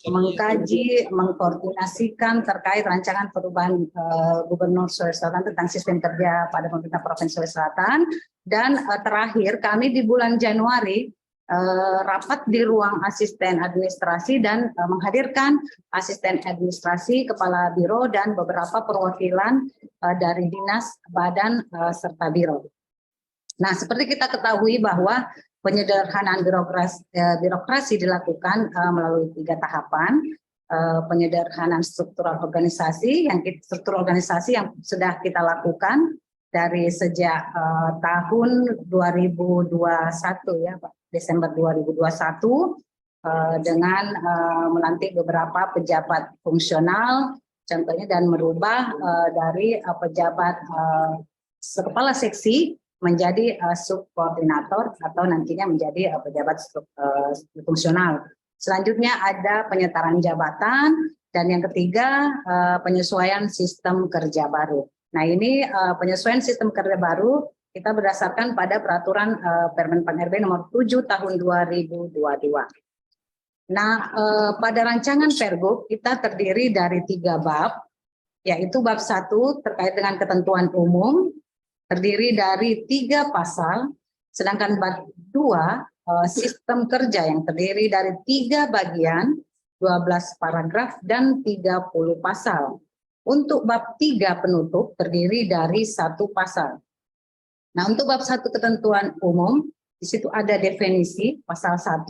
mengkaji, mengkoordinasikan terkait rancangan perubahan Gubernur Sulawesi Selatan tentang sistem kerja pada pemerintah Provinsi Sulawesi Selatan. Dan terakhir kami di bulan Januari rapat di ruang asisten administrasi dan menghadirkan asisten administrasi, kepala biro, dan beberapa perwakilan dari dinas, badan, serta biro. Nah, seperti kita ketahui bahwa penyederhanaan birokrasi dilakukan melalui 3 tahapan. Penyederhanaan struktural organisasi yang sudah kita lakukan dari sejak tahun 2021 ya Pak, Desember 2021 dengan melantik beberapa pejabat fungsional contohnya dan merubah dari pejabat kepala seksi menjadi subkoordinator atau nantinya menjadi pejabat fungsional. Selanjutnya ada penyetaran jabatan dan yang ketiga penyesuaian sistem kerja baru. Nah ini penyesuaian sistem kerja baru kita berdasarkan pada peraturan Permenpan RB nomor 7 tahun 2022. Nah pada rancangan Pergub kita terdiri dari 3 bab, yaitu bab 1 terkait dengan ketentuan umum, terdiri dari 3 pasal, sedangkan bab 2 sistem kerja yang terdiri dari 3 bagian, 12 paragraf dan 30 pasal. Untuk bab 3 penutup terdiri dari 1 pasal. Nah, untuk bab 1 ketentuan umum, di situ ada definisi pasal 1,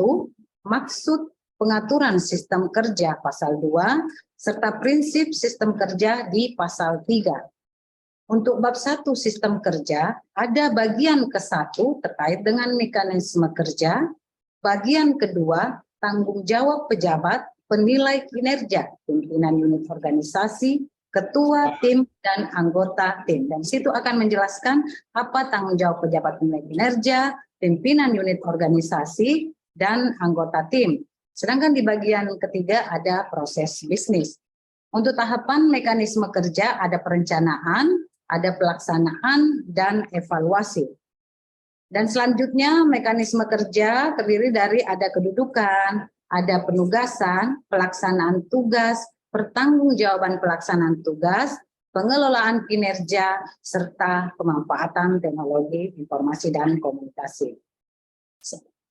maksud pengaturan sistem kerja pasal 2, serta prinsip sistem kerja di pasal 3. Untuk bab 1 sistem kerja, ada bagian ke-1 terkait dengan mekanisme kerja, bagian kedua tanggung jawab pejabat, penilai kinerja, pimpinan unit organisasi, ketua tim, dan anggota tim. Dan situ akan menjelaskan apa tanggung jawab pejabat penilai kinerja, pimpinan unit organisasi, dan anggota tim. Sedangkan di bagian ketiga ada proses bisnis. Untuk tahapan mekanisme kerja ada perencanaan, ada pelaksanaan, dan evaluasi. Dan selanjutnya mekanisme kerja terdiri dari ada kedudukan, ada penugasan, pelaksanaan tugas, pertanggungjawaban pelaksanaan tugas, pengelolaan kinerja, serta pemanfaatan teknologi informasi dan komunikasi.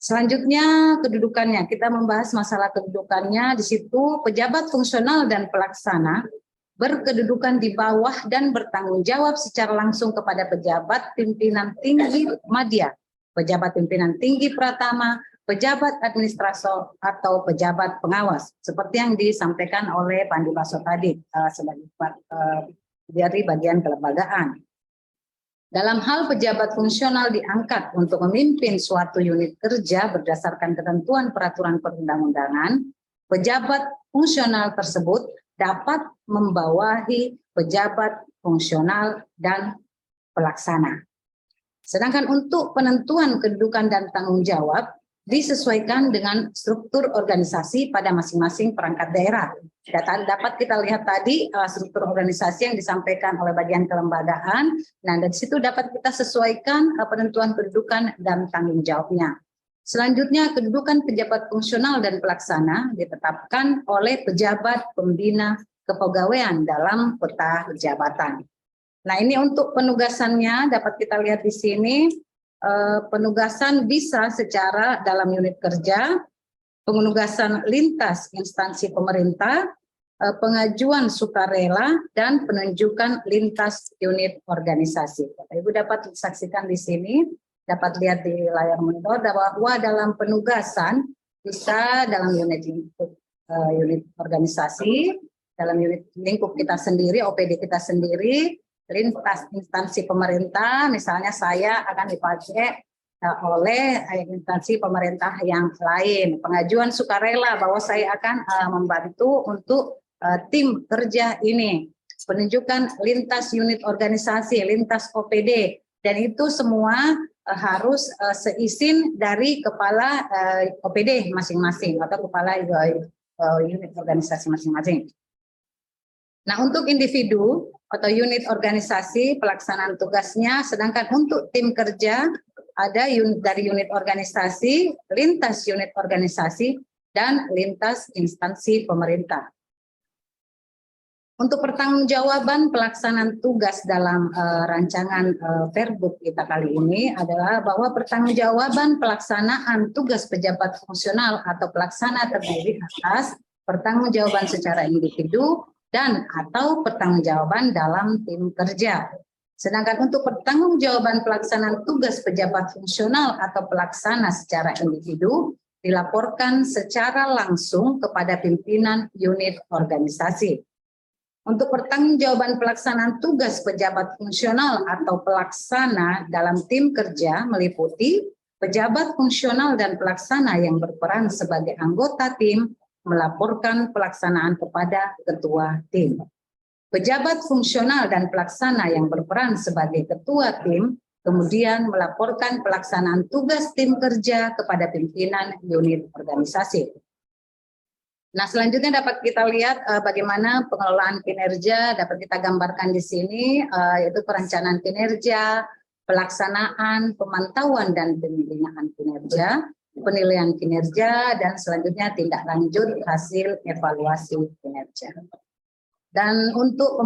Selanjutnya kedudukannya, kita membahas masalah kedudukannya. Di situ pejabat fungsional dan pelaksana berkedudukan di bawah dan bertanggung jawab secara langsung kepada pejabat pimpinan tinggi madya, pejabat pimpinan tinggi pratama, pejabat administrator atau pejabat pengawas, seperti yang disampaikan oleh Pak Andi Baso tadi sebagai dari bagian kelembagaan. Dalam hal pejabat fungsional diangkat untuk memimpin suatu unit kerja berdasarkan ketentuan peraturan perundang-undangan, pejabat fungsional tersebut dapat membawahi pejabat fungsional dan pelaksana. Sedangkan untuk penentuan kedudukan dan tanggung jawab disesuaikan dengan struktur organisasi pada masing-masing perangkat daerah. Dapat kita lihat tadi struktur organisasi yang disampaikan oleh bagian kelembagaan. Nah, dari situ dapat kita sesuaikan penentuan kedudukan dan tanggung jawabnya. Selanjutnya, kedudukan pejabat fungsional dan pelaksana ditetapkan oleh pejabat pembina kepegawaian dalam peta jabatan. Nah, ini untuk penugasannya dapat kita lihat di sini. Penugasan bisa secara dalam unit kerja, penugasan lintas instansi pemerintah, pengajuan sukarela, dan penunjukan lintas unit organisasi. Bapak Ibu dapat saksikan di sini, dapat lihat di layar monitor bahwa dalam penugasan bisa dalam unit organisasi, dalam unit lingkup kita sendiri, OPD kita sendiri, lintas instansi pemerintah, misalnya saya akan dipakai oleh instansi pemerintah yang lain. Pengajuan sukarela bahwa saya akan membantu untuk tim kerja ini, penunjukan lintas unit organisasi, lintas OPD, dan itu semua harus seizin dari kepala OPD masing-masing atau kepala unit organisasi masing-masing. Nah, untuk individu atau unit organisasi pelaksanaan tugasnya, sedangkan untuk tim kerja ada dari unit organisasi, lintas unit organisasi, dan lintas instansi pemerintah. Untuk pertanggungjawaban pelaksanaan tugas dalam rancangan Pergub kita kali ini adalah bahwa pertanggungjawaban pelaksanaan tugas pejabat fungsional atau pelaksana terdiri atas pertanggungjawaban secara individu dan atau pertanggungjawaban dalam tim kerja. Sedangkan untuk pertanggungjawaban pelaksanaan tugas pejabat fungsional atau pelaksana secara individu dilaporkan secara langsung kepada pimpinan unit organisasi. Untuk pertanggungjawaban pelaksanaan tugas pejabat fungsional atau pelaksana dalam tim kerja meliputi pejabat fungsional dan pelaksana yang berperan sebagai anggota tim melaporkan pelaksanaan kepada ketua tim. Pejabat fungsional dan pelaksana yang berperan sebagai ketua tim kemudian melaporkan pelaksanaan tugas tim kerja kepada pimpinan unit organisasi. Nah, selanjutnya dapat kita lihat bagaimana pengelolaan kinerja dapat kita gambarkan di sini, yaitu perencanaan kinerja, pelaksanaan, pemantauan dan pembinaan kinerja, penilaian kinerja, dan selanjutnya tindak lanjut hasil evaluasi kinerja. Dan untuk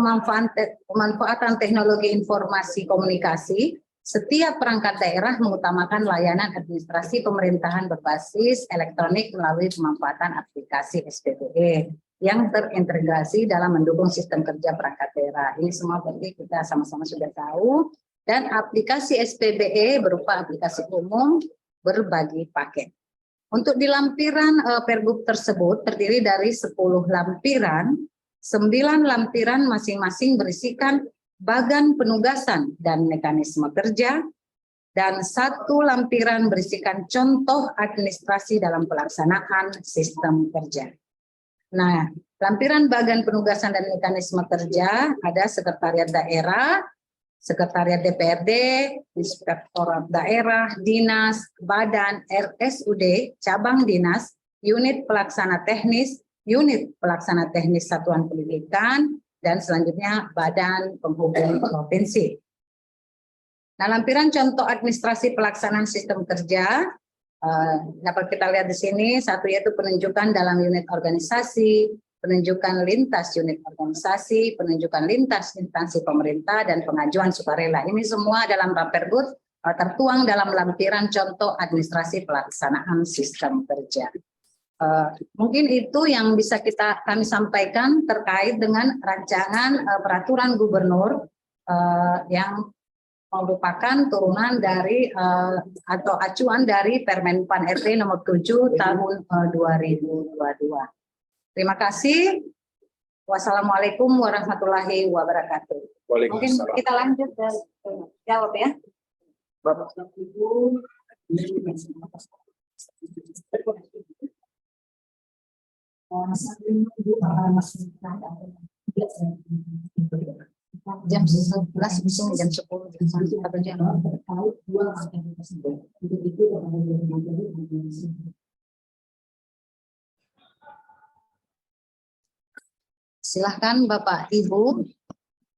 pemanfaatan teknologi informasi komunikasi, setiap perangkat daerah mengutamakan layanan administrasi pemerintahan berbasis elektronik melalui pemanfaatan aplikasi SPBE yang terintegrasi dalam mendukung sistem kerja perangkat daerah. Ini semua berarti kita sama-sama sudah tahu. Dan aplikasi SPBE berupa aplikasi umum berbagi paket. Untuk di lampiran Pergub tersebut terdiri dari 10 lampiran, 9 lampiran masing-masing berisikan bagan penugasan dan mekanisme kerja, dan 1 lampiran berisikan contoh administrasi dalam pelaksanaan sistem kerja. Nah, lampiran bagan penugasan dan mekanisme kerja ada sekretariat daerah, sekretariat DPRD, inspektorat daerah, dinas, badan, RSUD, cabang dinas, unit pelaksana teknis satuan pendidikan, dan selanjutnya Badan Penghubung Provinsi. Nah, lampiran contoh administrasi pelaksanaan sistem kerja dapat kita lihat di sini, satu yaitu penunjukan dalam unit organisasi, penunjukan lintas unit organisasi, penunjukan lintas instansi pemerintah, dan pengajuan sukarela. Ini semua dalam Pergub tertuang dalam lampiran contoh administrasi pelaksanaan sistem kerja. Mungkin itu yang bisa kami sampaikan terkait dengan rancangan peraturan gubernur yang merupakan turunan dari atau acuan dari Permen PAN RT nomor 7 tahun 2022. Terima kasih. Wassalamualaikum warahmatullahi wabarakatuh. Mungkin kita lanjut dan jawab ya. Bapak Ibu. Jam 11 bisa jam 10 atau jam silahkan Bapak Ibu,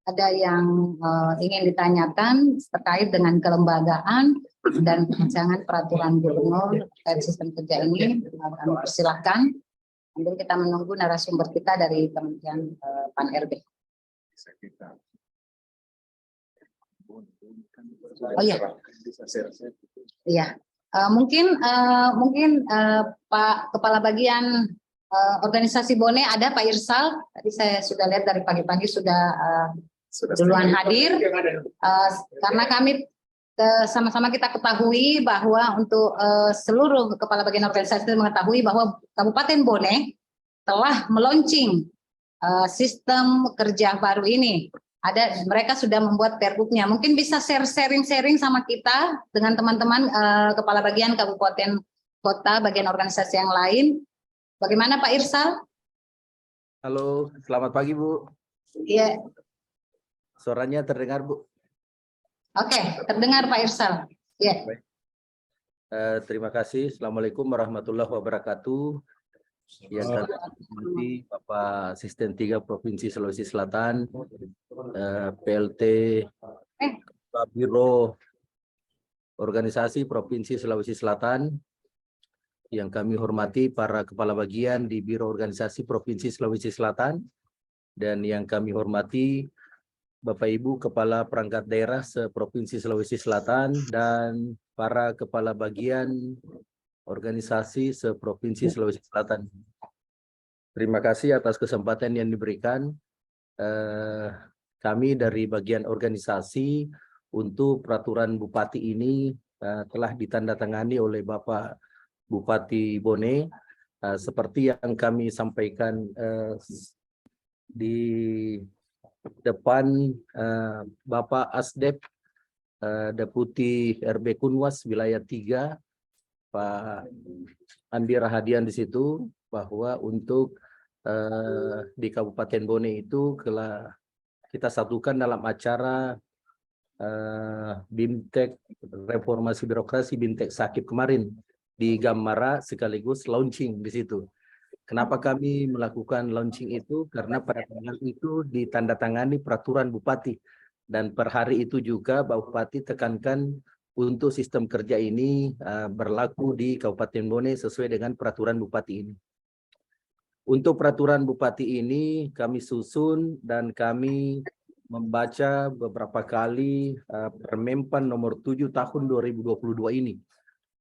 ada yang ingin ditanyakan terkait dengan kelembagaan dan rancangan peraturan gubernur terkait sistem kerja ini, kami persilahkan. Sambil kita menunggu narasumber kita dari Kementerian PAN RB. Oh iya. Iya. Mungkin Pak Kepala Bagian Organisasi Bone ada Pak Irsal. Tadi saya sudah lihat dari pagi-pagi sudah duluan hadir. Karena kami sama-sama kita ketahui bahwa untuk seluruh Kepala Bagian Organisasi mengetahui bahwa Kabupaten Bone telah meluncing sistem kerja baru ini. Mereka sudah membuat perbuknya. Mungkin bisa sharing sama kita dengan teman-teman kepala bagian kabupaten kota, bagian organisasi yang lain. Bagaimana Pak Irsal? Halo, selamat pagi Bu. Iya. Suaranya terdengar Bu? Oke, terdengar Pak Irsal. Iya. Terima kasih. Assalamualaikum warahmatullahi wabarakatuh. Yang kami hormati Bapak Asisten 3 Provinsi Sulawesi Selatan, PLT Biro Organisasi Provinsi Sulawesi Selatan, yang kami hormati para kepala bagian di Biro Organisasi Provinsi Sulawesi Selatan, dan yang kami hormati Bapak Ibu Kepala Perangkat Daerah se-Provinsi Sulawesi Selatan dan para kepala bagian organisasi se-Provinsi Sulawesi Selatan. Terima kasih atas kesempatan yang diberikan kami dari bagian organisasi untuk peraturan Bupati ini telah ditandatangani oleh Bapak Bupati Bone. Seperti yang kami sampaikan di depan Bapak Asdep Deputi RB Kunwas Wilayah 3, Pak Andi Rahadian di situ, bahwa untuk di Kabupaten Bone itu kita satukan dalam acara BIMTEK Reformasi Birokrasi BIMTEK Sakip kemarin di Gamara, sekaligus launching di situ. Kenapa kami melakukan launching itu? Karena pada tanggal itu ditandatangani peraturan Bupati, dan per hari itu juga Pak Bupati tekankan untuk sistem kerja ini berlaku di Kabupaten Bone sesuai dengan peraturan Bupati ini. Untuk peraturan Bupati ini kami susun dan kami membaca beberapa kali Permenpan nomor 7 tahun 2022 ini.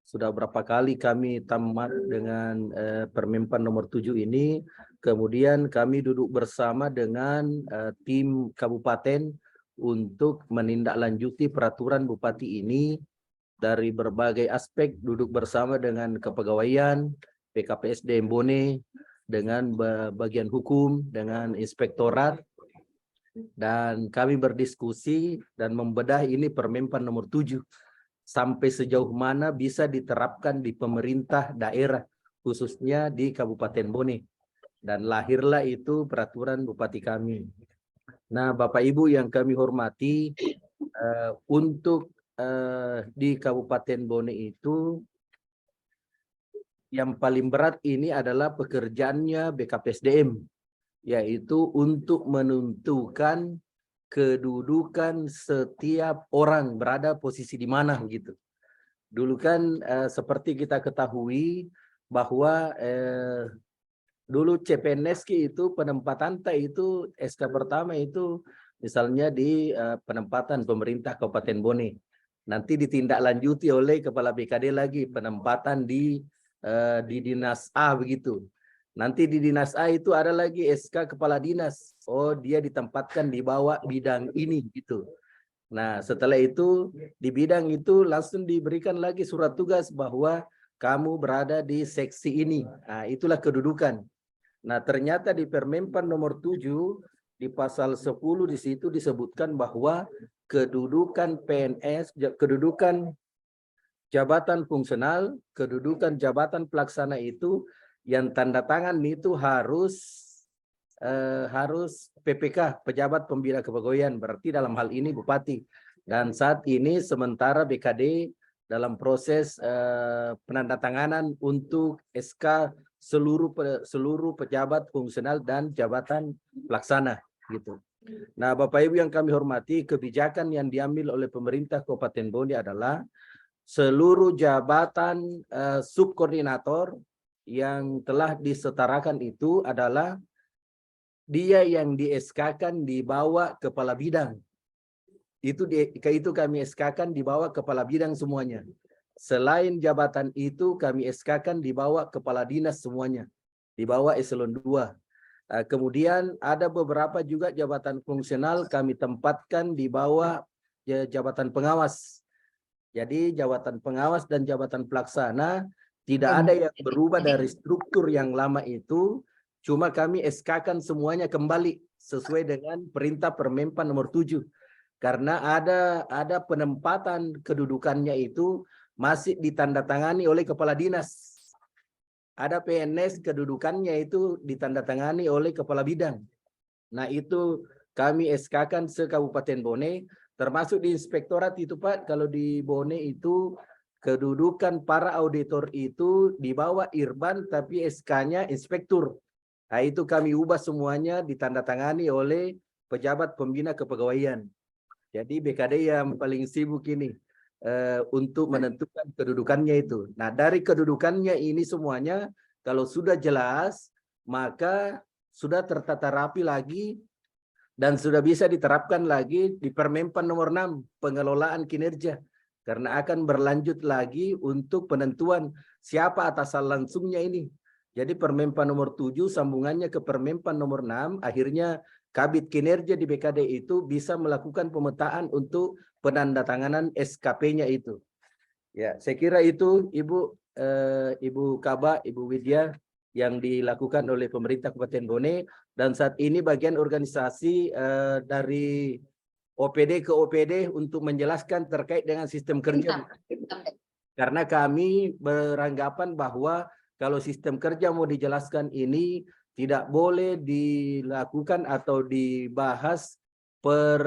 Sudah berapa kali kami tamat dengan Permenpan nomor 7 ini. Kemudian kami duduk bersama dengan tim kabupaten untuk menindaklanjuti peraturan Bupati ini dari berbagai aspek, duduk bersama dengan kepegawaian, PKPSDM Bone, dengan bagian hukum, dengan inspektorat, dan kami berdiskusi dan membedah ini Permenpan nomor 7 sampai sejauh mana bisa diterapkan di pemerintah daerah, khususnya di Kabupaten Bone. Dan lahirlah itu peraturan Bupati kami. Nah, Bapak Ibu yang kami hormati, untuk di Kabupaten Bone itu yang paling berat ini adalah pekerjaannya BKPSDM, yaitu untuk menentukan kedudukan setiap orang berada posisi di mana gitu. Dulu kan seperti kita ketahui bahwa dulu CPNS itu penempatan itu SK pertama itu misalnya di penempatan pemerintah Kabupaten Bone. Nanti ditindaklanjuti oleh Kepala BKD lagi penempatan di Dinas A begitu. Nanti di Dinas A itu ada lagi SK Kepala Dinas. Oh, dia ditempatkan di bawah bidang ini gitu. Nah, setelah itu di bidang itu langsung diberikan lagi surat tugas bahwa kamu berada di seksi ini. Nah, itulah kedudukan. Nah, ternyata di Permenpan nomor 7 di pasal 10 di situ disebutkan bahwa kedudukan PNS, kedudukan jabatan fungsional, kedudukan jabatan pelaksana itu yang tanda tangan itu harus PPK, pejabat pembina kepegawaian, berarti dalam hal ini Bupati. Dan saat ini sementara BKD dalam proses penandatanganan untuk SK seluruh pejabat fungsional dan jabatan pelaksana gitu. Nah, Bapak Ibu yang kami hormati, kebijakan yang diambil oleh pemerintah Kabupaten Bone adalah seluruh jabatan subkoordinator yang telah disetarakan itu adalah dia yang di-SK-kan di bawah kepala bidang. Itu kami SK-kan di bawah kepala bidang semuanya. selain jabatan itu kami SK-kan di bawah kepala dinas semuanya, di bawah eselon 2. Kemudian ada beberapa juga jabatan fungsional kami tempatkan di bawah jabatan pengawas. Jadi jabatan pengawas dan jabatan pelaksana tidak ada yang berubah dari struktur yang lama itu, cuma kami SK-kan semuanya kembali sesuai dengan perintah Permenpan nomor 7. Karena ada penempatan kedudukannya itu masih ditandatangani oleh kepala dinas. Ada PNS kedudukannya itu ditandatangani oleh kepala bidang. Nah itu kami SK-kan se-Kabupaten Bone, termasuk di inspektorat itu Pak, kalau di Bone itu kedudukan para auditor itu di bawah Irban tapi SK-nya inspektur. Nah itu kami ubah semuanya ditandatangani oleh pejabat pembina kepegawaian. Jadi BKD yang paling sibuk ini untuk menentukan kedudukannya itu. Nah dari kedudukannya ini semuanya kalau sudah jelas maka sudah tertata rapi lagi dan sudah bisa diterapkan lagi di Permenpan nomor 6 pengelolaan kinerja. Karena akan berlanjut lagi untuk penentuan siapa atasan langsungnya ini. Jadi Permenpan nomor 7 sambungannya ke Permenpan nomor 6, akhirnya Kabid Kinerja di BKD itu bisa melakukan pemetaan untuk penandatanganan SKP-nya itu. Ya, saya kira itu Ibu Kaba, Ibu Widya yang dilakukan oleh pemerintah Kabupaten Bone, dan saat ini bagian organisasi dari OPD ke OPD untuk menjelaskan terkait dengan sistem kerja. Karena kami beranggapan bahwa kalau sistem kerja mau dijelaskan ini tidak boleh dilakukan atau dibahas per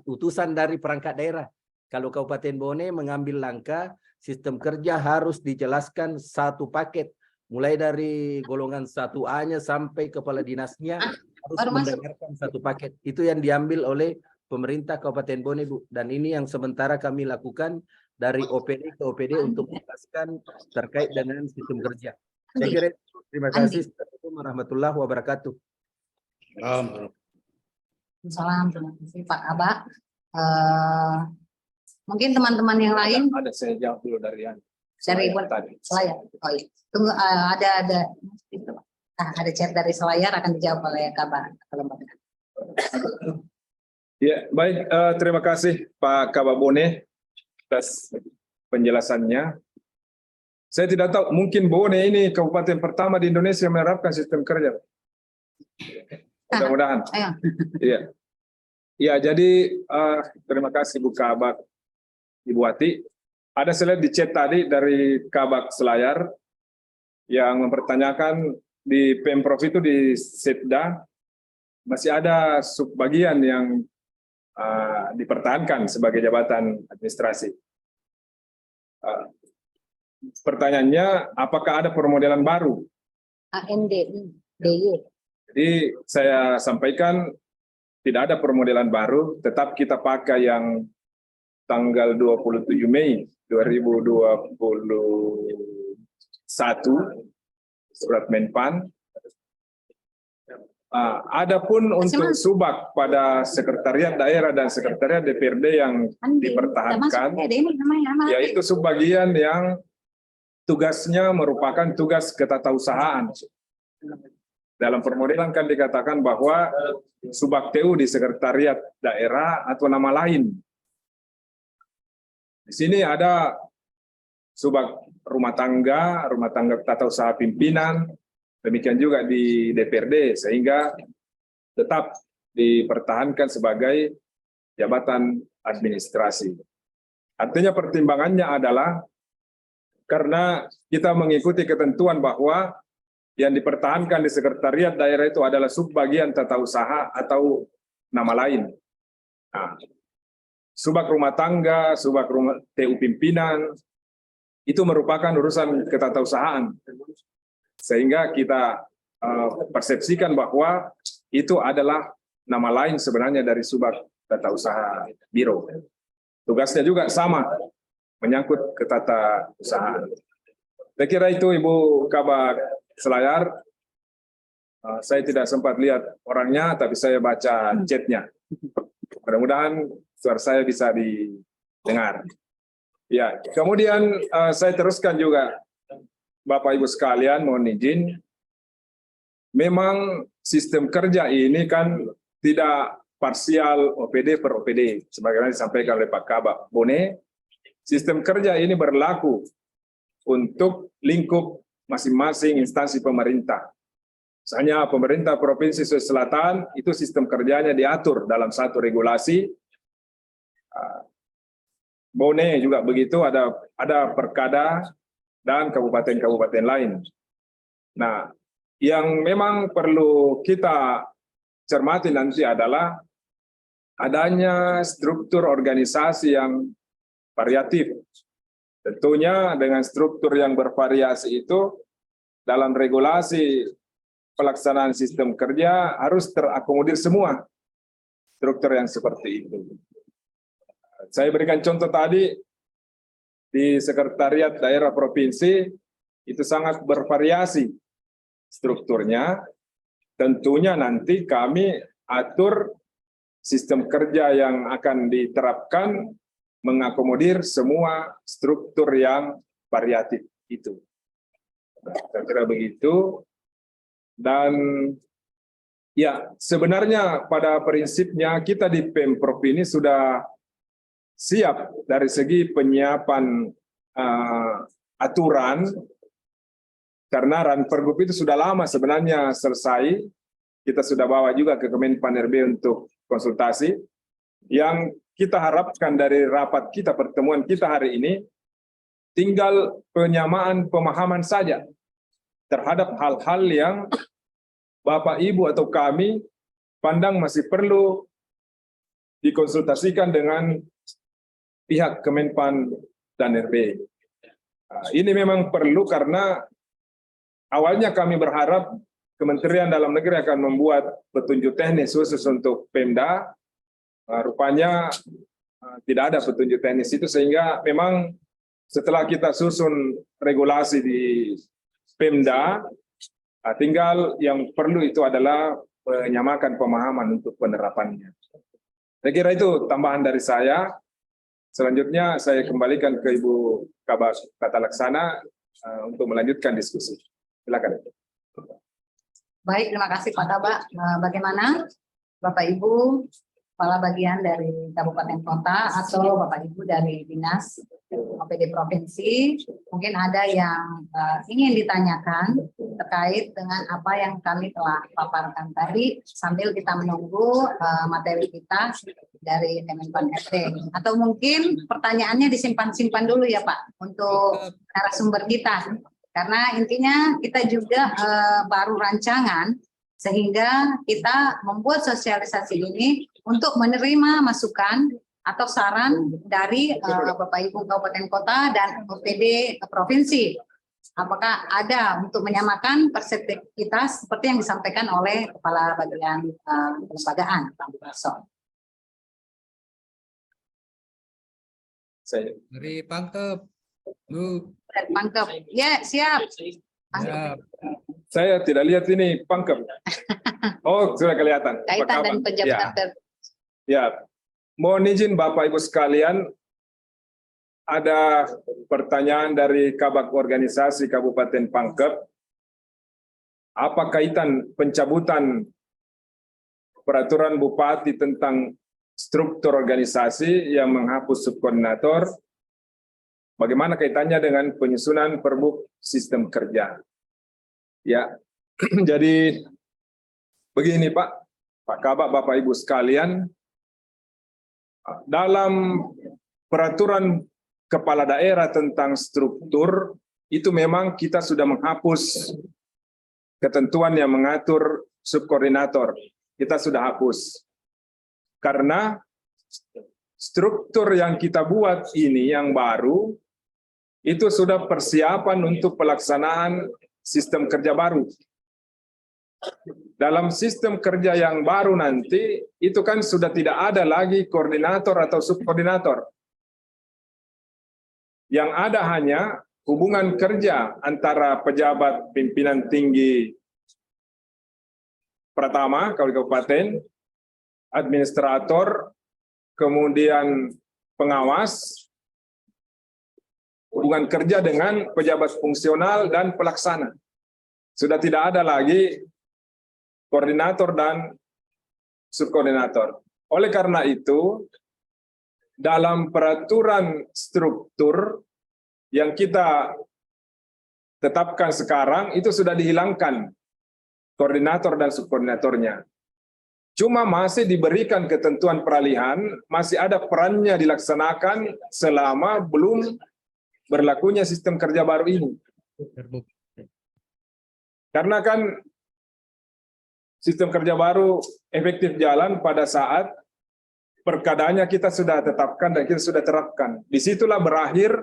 utusan dari perangkat daerah. Kalau Kabupaten Bone mengambil langkah sistem kerja harus dijelaskan satu paket. Mulai dari golongan 1A-nya sampai kepala dinasnya harus mendengarkan satu paket. Itu yang diambil oleh pemerintah Kabupaten Bone, Bu. Dan ini yang sementara kami lakukan dari OPD ke OPD untuk menjelaskan terkait dengan sistem kerja. Saya kira terima kasih. Assalamualaikum warahmatullahi wabarakatuh. Salam, terima kasih Pak Aba. Mungkin teman-teman yang lain Ada saya jawab dulu dari dari tadi. Selayar. Oh iya. Tunggu ada chat dari Selayar akan dijawab oleh Kabar. Ya, baik. Terima kasih Pak Kababone atas penjelasannya. Saya tidak tahu, mungkin Bone ini kabupaten pertama di Indonesia yang menerapkan sistem kerja. Mudah-mudahan. Iya. Ya, jadi terima kasih Bu Kabak, Ibu Wati. Ada slide di chat tadi dari Kabak Selayar yang mempertanyakan di Pemprov itu di Setda masih ada subbagian yang dipertahankan sebagai jabatan administrasi. Pertanyaannya, apakah ada permodelan baru? AMD, DY. Jadi saya sampaikan tidak ada permodelan baru, tetap kita pakai yang tanggal 27 Mei 2021 surat Menpan. Adapun untuk subak pada sekretariat daerah dan sekretariat DPRD yang dipertahankan, yaitu subbagian yang tugasnya merupakan tugas ketatausahaan. Dalam permodelan kan dikatakan bahwa subak TU di sekretariat daerah atau nama lain. Di sini ada subak rumah tangga ketatausahaan pimpinan, demikian juga di DPRD, sehingga tetap dipertahankan sebagai jabatan administrasi. Artinya pertimbangannya adalah karena kita mengikuti ketentuan bahwa yang dipertahankan di sekretariat daerah itu adalah subbagian tata usaha atau nama lain. Nah, subak rumah tangga, subak rumah TU pimpinan, itu merupakan urusan ketatausahaan. Sehingga kita persepsikan bahwa itu adalah nama lain sebenarnya dari subak tata usaha biro. Tugasnya juga sama, menyangkut ketatausahaan. Saya kira itu Ibu Kabak Selayar. Saya tidak sempat lihat orangnya, tapi saya baca chatnya. Mudah-mudahan suara saya bisa didengar. Ya, kemudian saya teruskan juga, Bapak Ibu sekalian, mohon izin. Memang sistem kerja ini kan tidak parsial OPD per OPD, sebagaimana disampaikan oleh Pak Kabak Bone. Sistem kerja ini berlaku untuk lingkup masing-masing instansi pemerintah. Misalnya pemerintah Provinsi Sulawesi Selatan itu sistem kerjanya diatur dalam satu regulasi. Bone juga begitu, ada Perkada dan kabupaten-kabupaten lain. Nah, yang memang perlu kita cermati nanti adalah adanya struktur organisasi yang variatif. Tentunya dengan struktur yang bervariasi itu dalam regulasi pelaksanaan sistem kerja harus terakomodir semua struktur yang seperti itu. Saya berikan contoh tadi di Sekretariat Daerah Provinsi itu sangat bervariasi strukturnya. Tentunya nanti kami atur sistem kerja yang akan diterapkan mengakomodir semua struktur yang variatif itu. Saya kira begitu. Dan ya, sebenarnya pada prinsipnya kita di Pemprov ini sudah siap dari segi penyiapan aturan, karena Ranpergub itu sudah lama sebenarnya selesai. Kita sudah bawa juga ke Kemenpan RB untuk konsultasi. Yang kita harapkan dari rapat kita, pertemuan kita hari ini, tinggal penyamaan pemahaman saja terhadap hal-hal yang Bapak, Ibu, atau kami pandang masih perlu dikonsultasikan dengan pihak Kemenpan dan RB. Ini memang perlu karena awalnya kami berharap Kementerian Dalam Negeri akan membuat petunjuk teknis khusus untuk Pemda. Rupanya tidak ada petunjuk teknis itu, sehingga memang setelah kita susun regulasi di Pemda, tinggal yang perlu itu adalah menyamakan pemahaman untuk penerapannya. Saya kira itu tambahan dari saya. Selanjutnya saya kembalikan ke Ibu Kabak Tata Laksana untuk melanjutkan diskusi. Silakan. Baik, terima kasih Pak Kabak. Bagaimana Bapak Ibu Kepala Bagian dari Kabupaten Kota atau Bapak Ibu dari Dinas OPD Provinsi, mungkin ada yang ingin ditanyakan terkait dengan apa yang kami telah paparkan tadi sambil kita menunggu materi kita dari Kemenpan RT. Atau mungkin pertanyaannya disimpan-simpan dulu ya Pak untuk narasumber kita. Karena intinya kita juga baru rancangan, sehingga kita membuat sosialisasi ini untuk menerima masukan atau saran dari Bapak Ibu Kabupaten Kota dan OPD Provinsi. Apakah ada untuk menyamakan persepsi kita seperti yang disampaikan oleh Kepala Bagian Kelembagaan, Pak Bukaso. Dari Pangkep, Bu. Dari Pangkep, ya siap. Ya. Saya tidak lihat ini Pangkep. Oh, sudah kelihatan. Kaitan dan penjabatan. Ya, mohon izin Bapak Ibu sekalian, ada pertanyaan dari Kabak Organisasi Kabupaten Pangkep. Apa kaitan pencabutan peraturan Bupati tentang struktur organisasi yang menghapus subkoordinator? Bagaimana kaitannya dengan penyusunan Perbuk Sistem Kerja? Ya, jadi begini Pak Kabak, Bapak Ibu sekalian, dalam peraturan kepala daerah tentang struktur itu memang kita sudah menghapus ketentuan yang mengatur subkoordinator. Kita sudah hapus. Karena struktur yang kita buat ini yang baru itu sudah persiapan untuk pelaksanaan sistem kerja baru. Dalam sistem kerja yang baru nanti, itu kan sudah tidak ada lagi koordinator atau subkoordinator. Yang ada hanya hubungan kerja antara pejabat pimpinan tinggi pertama, kalau di kabupaten, administrator, kemudian pengawas, hubungan kerja dengan pejabat fungsional dan pelaksana. Sudah tidak ada lagi koordinator dan subkoordinator. Oleh karena itu, dalam peraturan struktur yang kita tetapkan sekarang itu sudah dihilangkan koordinator dan subkoordinatornya. Cuma masih diberikan ketentuan peralihan, masih ada perannya dilaksanakan selama belum berlakunya sistem kerja baru ini. Karena kan sistem kerja baru efektif jalan pada saat perkadanya kita sudah tetapkan dan kita sudah terapkan. Disitulah berakhir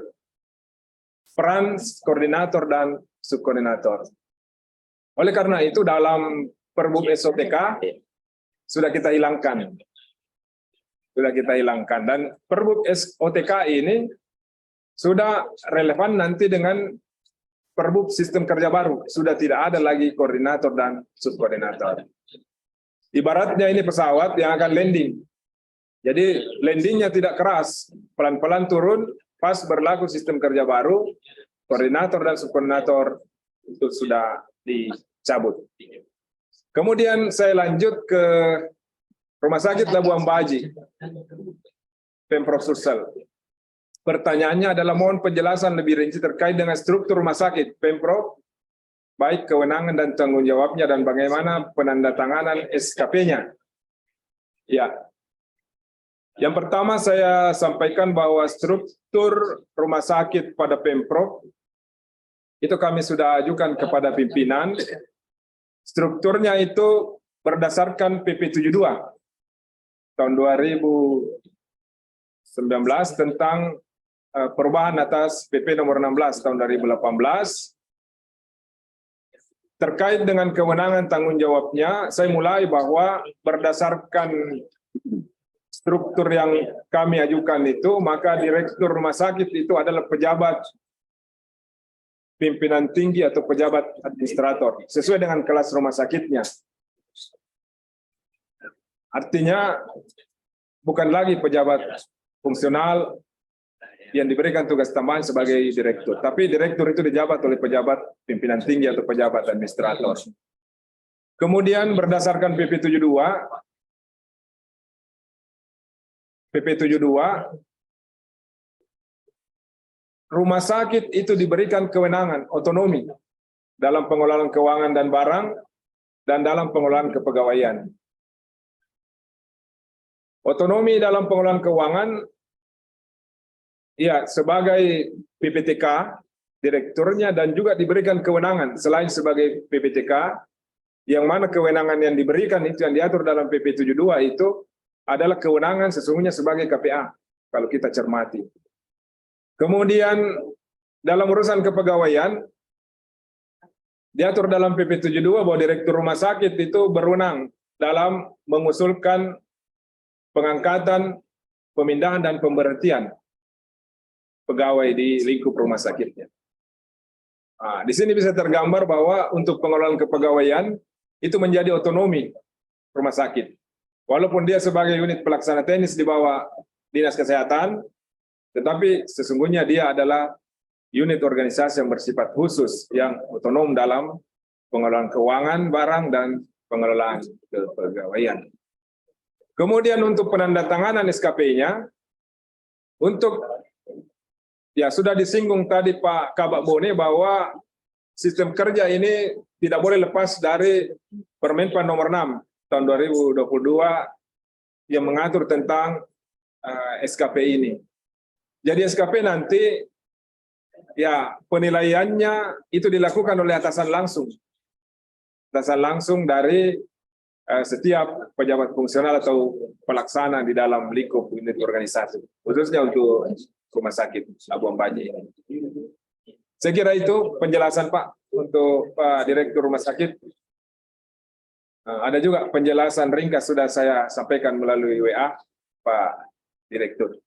peran koordinator dan subkoordinator. Oleh karena itu dalam Perbup SOTK sudah kita hilangkan. Sudah kita hilangkan. Dan Perbup SOTK ini sudah relevan nanti dengan Perbup sistem kerja baru. Sudah tidak ada lagi koordinator dan subkoordinator. Ibaratnya ini pesawat yang akan landing. Jadi landingnya tidak keras. Pelan-pelan turun, pas berlaku sistem kerja baru, koordinator dan subkoordinator itu sudah dicabut. Kemudian saya lanjut ke Rumah Sakit Labuan Baji, Pemprov Sulsel. Pertanyaannya adalah mohon penjelasan lebih rinci terkait dengan struktur rumah sakit Pemprov, baik kewenangan dan tanggung jawabnya dan bagaimana penandatanganan SKP-nya. Ya. Yang pertama saya sampaikan bahwa struktur rumah sakit pada Pemprov itu kami sudah ajukan kepada pimpinan. Strukturnya itu berdasarkan PP 72 tahun 2019 tentang perubahan atas PP nomor 16 tahun 2018 terkait dengan kewenangan tanggung jawabnya. Saya mulai bahwa berdasarkan struktur yang kami ajukan itu, maka direktur rumah sakit itu adalah pejabat pimpinan tinggi atau pejabat administrator sesuai dengan kelas rumah sakitnya. Artinya bukan lagi pejabat fungsional yang diberikan tugas tambahan sebagai direktur, tapi direktur itu dijabat oleh pejabat pimpinan tinggi atau pejabat administrator. Kemudian berdasarkan PP 72 rumah sakit itu diberikan kewenangan otonomi dalam pengelolaan keuangan dan barang dan dalam pengelolaan kepegawaian. Otonomi dalam pengelolaan keuangan, ya, sebagai PPTK, direkturnya dan juga diberikan kewenangan selain sebagai PPTK, yang mana kewenangan yang diberikan itu yang diatur dalam PP 72 itu adalah kewenangan sesungguhnya sebagai KPA, kalau kita cermati. Kemudian dalam urusan kepegawaian, diatur dalam PP 72 bahwa direktur rumah sakit itu berwenang dalam mengusulkan pengangkatan, pemindahan, dan pemberhentian pegawai di lingkup rumah sakitnya. Nah, di sini bisa tergambar bahwa untuk pengelolaan kepegawaian itu menjadi otonomi rumah sakit. Walaupun dia sebagai unit pelaksana teknis di bawah Dinas Kesehatan, tetapi sesungguhnya dia adalah unit organisasi yang bersifat khusus, yang otonom dalam pengelolaan keuangan, barang, dan pengelolaan kepegawaian. Kemudian untuk penandatanganan SKP-nya, untuk ya sudah disinggung tadi Pak Kabak Bone bahwa sistem kerja ini tidak boleh lepas dari Permenpan nomor 6 tahun 2022 yang mengatur tentang SKP ini. Jadi SKP nanti ya penilaiannya itu dilakukan oleh atasan langsung. Atasan langsung dari setiap pejabat fungsional atau pelaksana di dalam lingkup unit organisasi, khususnya untuk rumah sakit Labuan Baji ini. Saya kira itu penjelasan Pak untuk Pak Direktur Rumah Sakit. Ada juga penjelasan ringkas sudah saya sampaikan melalui WA Pak Direktur.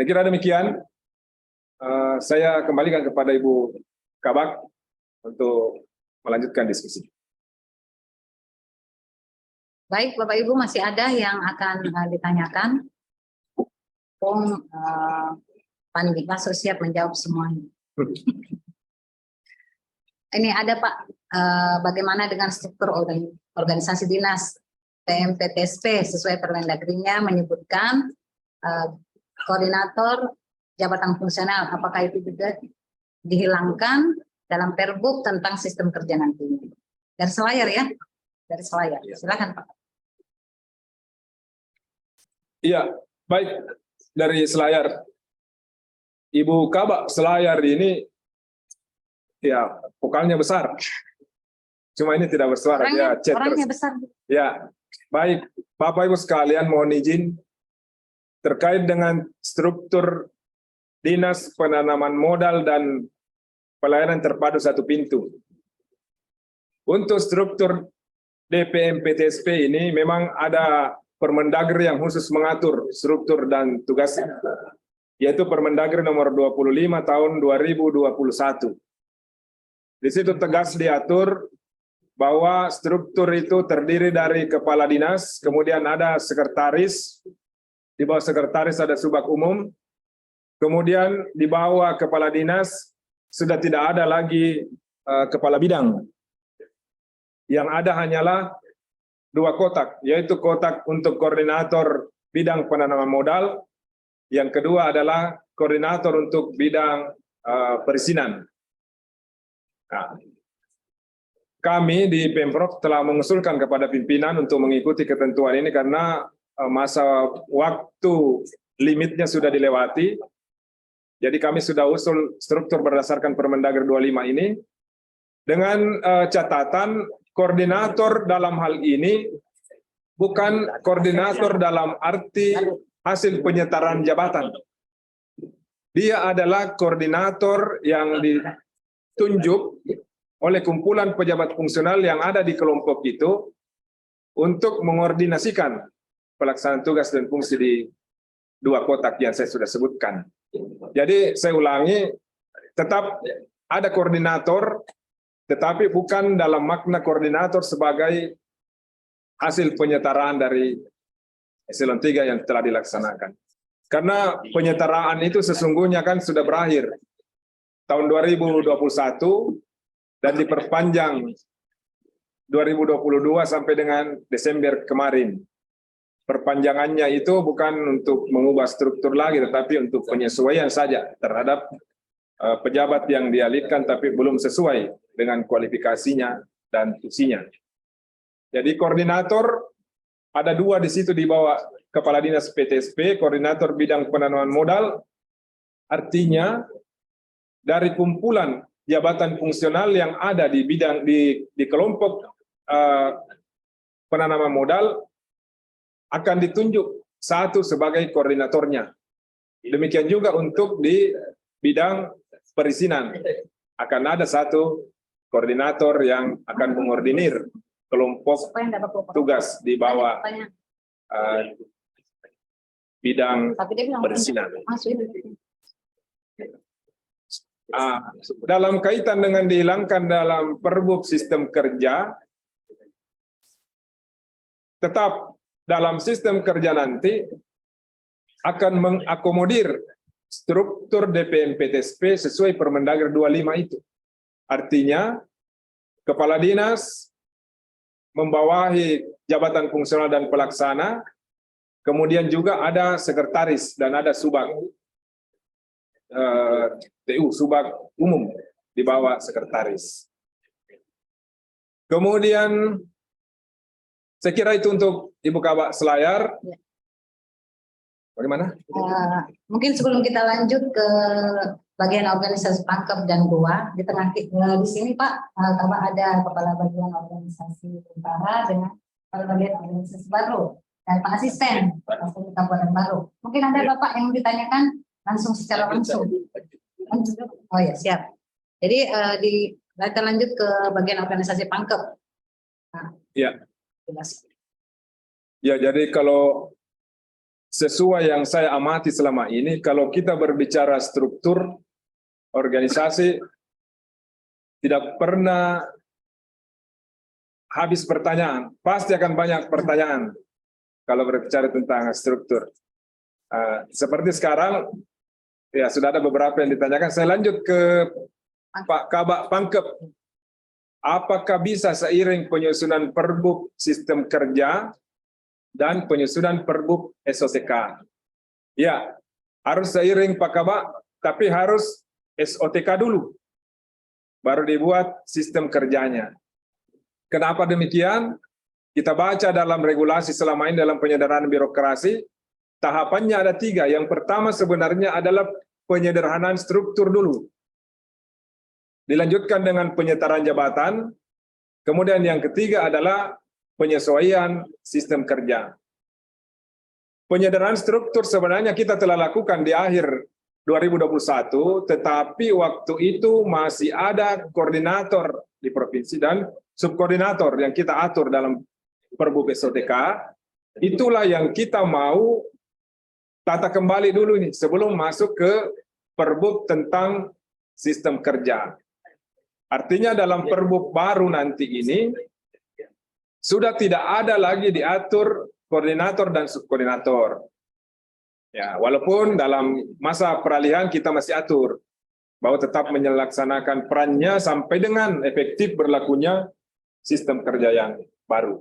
Saya kira demikian. Saya kembalikan kepada Ibu Kabak untuk melanjutkan diskusi. Baik, Bapak Ibu, masih ada yang akan ditanyakan? Pak Niki Lasso siap menjawab semuanya. Ini ada Pak, bagaimana dengan struktur organisasi dinas PMPTSP sesuai Permendagrinya menyebutkan koordinator jabatan fungsional, apakah itu juga dihilangkan dalam Perbuk tentang sistem kerja nantinya? Dari Selayar ya, dari Selayar. Silakan Pak. Iya, baik, dari Selayar. Ibu Kabak Selayar ini, ya, vokalnya besar. Cuma ini tidak bersuara, dia chat Orangnya terus. besar. Ya, baik, Bapak Ibu sekalian, mohon izin terkait dengan struktur Dinas Penanaman Modal dan Pelayanan Terpadu Satu Pintu. Untuk struktur DPMPTSP ini memang ada Permendagri yang khusus mengatur struktur dan tugas, yaitu Permendagri nomor 25 tahun 2021. Di situ tegas diatur bahwa struktur itu terdiri dari kepala dinas, kemudian ada sekretaris, di bawah sekretaris ada subak umum, kemudian di bawah kepala dinas sudah tidak ada lagi kepala bidang. Yang ada hanyalah dua kotak, yaitu kotak untuk koordinator bidang penanaman modal, yang kedua adalah koordinator untuk bidang perizinan. Nah, kami di Pemprov telah mengusulkan kepada pimpinan untuk mengikuti ketentuan ini karena masa waktu limitnya sudah dilewati. Jadi kami sudah usul struktur berdasarkan Permendagri 25 ini dengan catatan koordinator dalam hal ini bukan koordinator dalam arti hasil penyetaraan jabatan. Dia adalah koordinator yang ditunjuk oleh kumpulan pejabat fungsional yang ada di kelompok itu untuk mengordinasikan pelaksanaan tugas dan fungsi di dua kotak yang saya sudah sebutkan. Jadi saya ulangi, tetap ada koordinator, tetapi bukan dalam makna koordinator sebagai hasil penyetaraan dari eselon 3 yang telah dilaksanakan. Karena penyetaraan itu sesungguhnya kan sudah berakhir tahun 2021 dan diperpanjang 2022 sampai dengan Desember kemarin. Perpanjangannya itu bukan untuk mengubah struktur lagi, tetapi untuk penyesuaian saja terhadap pejabat yang dialihkan tapi belum sesuai dengan kualifikasinya dan fungsinya. Jadi koordinator ada dua di situ di bawah Kepala Dinas PTSP, koordinator bidang penanaman modal, artinya dari kumpulan jabatan fungsional yang ada di bidang di kelompok penanaman modal akan ditunjuk satu sebagai koordinatornya. Demikian juga untuk di bidang perizinan akan ada satu koordinator yang akan mengordinir kelompok tugas di bawah bidang perizinan. Dalam kaitan dengan dihilangkan dalam Perbuk sistem kerja, tetap dalam sistem kerja nanti akan mengakomodir struktur DPMPTSP sesuai Permendagri 25 itu. Artinya, kepala dinas membawahi jabatan fungsional dan pelaksana, kemudian juga ada sekretaris dan ada subak TU, subak umum di bawah sekretaris. Kemudian saya kira itu untuk Ibu Kabak Selayar. Bagaimana? Mungkin sebelum kita lanjut ke bagian organisasi pangkep dan gua, di tengah di sini Pak, Kabak ada kepala bagian organisasi tentara dengan kepala bagian organisasi baru dan Pak Asisten Kabupaten Baru. Mungkin ada Bapak yang ditanyakan langsung secara langsung. Oh ya, siap. Jadi kita lanjut ke bagian organisasi pangkep. Ya. Jelas. Ya, jadi kalau sesuai yang saya amati selama ini, kalau kita berbicara struktur organisasi, tidak pernah habis pertanyaan. Pasti akan banyak pertanyaan kalau berbicara tentang struktur. Seperti sekarang, Ya, sudah ada beberapa yang ditanyakan. Saya lanjut ke Pak Kabak Pangkep. Apakah bisa seiring penyusunan Perbub Sistem Kerja dan penyusunan Perbub SOTK? Ya, harus seiring Pak Kabak, tapi harus SOTK dulu, baru dibuat sistem kerjanya. Kenapa demikian? Kita baca dalam regulasi selama ini dalam penyederhanaan birokrasi, tahapannya ada 3. Yang pertama sebenarnya adalah penyederhanaan struktur dulu. Dilanjutkan dengan penyetaran jabatan. Kemudian yang ketiga adalah penyesuaian sistem kerja. Penyederhanaan struktur sebenarnya kita telah lakukan di akhir 2021, tetapi waktu itu masih ada koordinator di provinsi dan subkoordinator yang kita atur dalam Perbub SOTK. Itulah yang kita mau tata kembali dulu nih sebelum masuk ke Perbub tentang sistem kerja. Artinya dalam Perbub baru nanti ini sudah tidak ada lagi diatur koordinator dan subkoordinator. Ya, walaupun dalam masa peralihan kita masih atur bahwa tetap melaksanakan perannya sampai dengan efektif berlakunya sistem kerja yang baru.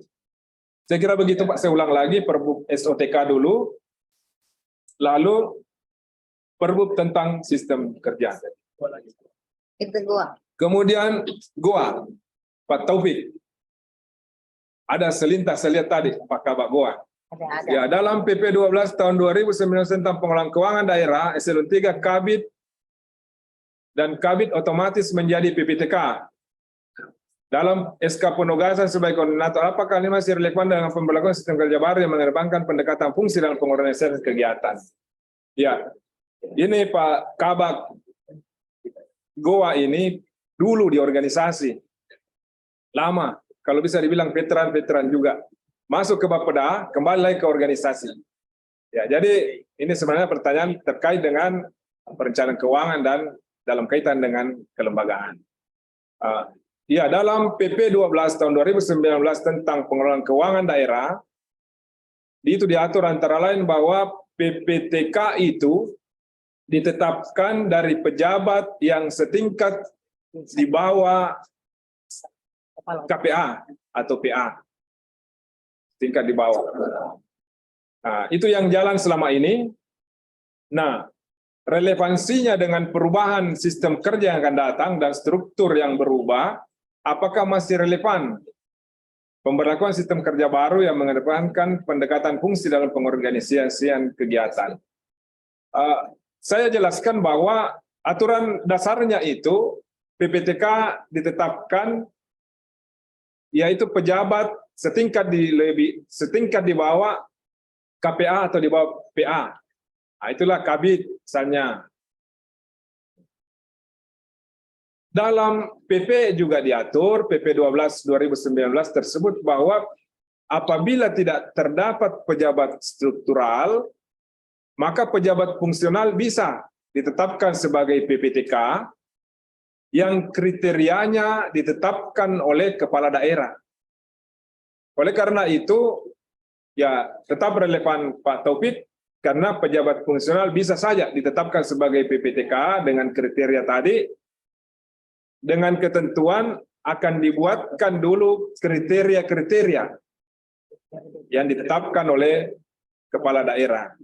Saya kira begitu Pak, saya ulang lagi Perbub SOTK dulu, lalu Perbub tentang sistem kerja. Itu gua. Kemudian GOA, Pak Taufik. Ada selintas saya lihat tadi, Pak Kabak GOA. Ada. Ya, dalam PP 12 tahun 2019 tentang pengelolaan keuangan daerah, eselon 3 Kabid dan Kabid otomatis menjadi PPTK. Dalam SK penugasan sebagai koordinator, apakah ini masih relevan dengan pemberlakuan sistem kerja baru yang mengedepankan pendekatan fungsi dalam pengorganisasian kegiatan? Ya, ini Pak Kabak GOA ini dulu di organisasi. Lama, kalau bisa dibilang veteran-veteran juga. Masuk ke Bapeda, kembali lagi ke organisasi. Ya, jadi ini sebenarnya pertanyaan terkait dengan perencanaan keuangan dan dalam kaitan dengan kelembagaan. Ya, dalam PP 12 tahun 2019 tentang pengelolaan keuangan daerah, itu diatur antara lain bahwa PPTK itu ditetapkan dari pejabat yang setingkat di bawah KPA atau PA. Tingkat di bawah. Nah, itu yang jalan selama ini. Nah, relevansinya dengan perubahan sistem kerja yang akan datang dan struktur yang berubah, apakah masih relevan pemberlakuan sistem kerja baru yang mengedepankan pendekatan fungsi dalam pengorganisasian kegiatan? Saya jelaskan bahwa aturan dasarnya itu PPTK ditetapkan yaitu pejabat setingkat di bawah KPA atau di bawah PA. Nah, itulah Kabid misalnya. Dalam PP juga diatur, PP 12 2019 tersebut bahwa apabila tidak terdapat pejabat struktural, maka pejabat fungsional bisa ditetapkan sebagai PPTK yang kriterianya ditetapkan oleh kepala daerah. Oleh karena itu, ya tetap relevan Pak Taufik, karena pejabat fungsional bisa saja ditetapkan sebagai PPTK dengan kriteria tadi, dengan ketentuan akan dibuatkan dulu kriteria-kriteria yang ditetapkan oleh kepala daerah.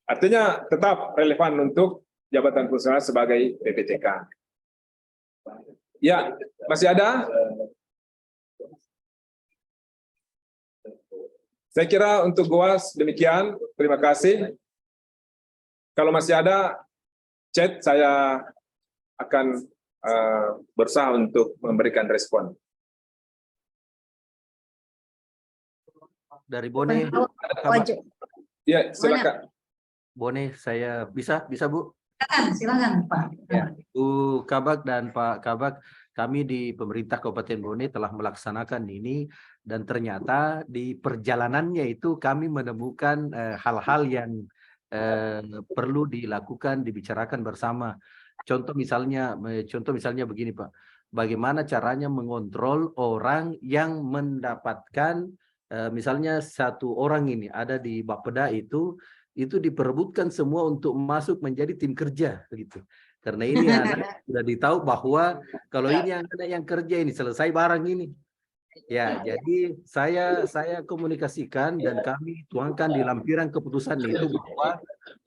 Artinya tetap relevan untuk jabatan fungsional sebagai PPTK. Ya, masih ada? Saya kira untuk GOAS demikian. Terima kasih. Kalau masih ada chat, saya akan berusaha untuk memberikan respon. Dari Bone. Ya, silakan. Bone, saya bisa Bu? Silakan Pak. Ya, Bu Kabak dan Pak Kabak, kami di pemerintah Kabupaten Bone telah melaksanakan ini dan ternyata di perjalanannya itu kami menemukan hal-hal yang perlu dilakukan, dibicarakan bersama. Contoh misalnya begini Pak, bagaimana caranya mengontrol orang yang mendapatkan misalnya satu orang ini ada di Bapeda itu itu diperebutkan semua untuk masuk menjadi tim kerja begitu. Karena ini anak sudah ditahu bahwa kalau ini anak yang kerja ini selesai barang ini. Ya, jadi saya komunikasikan dan kami tuangkan di lampiran keputusan itu bahwa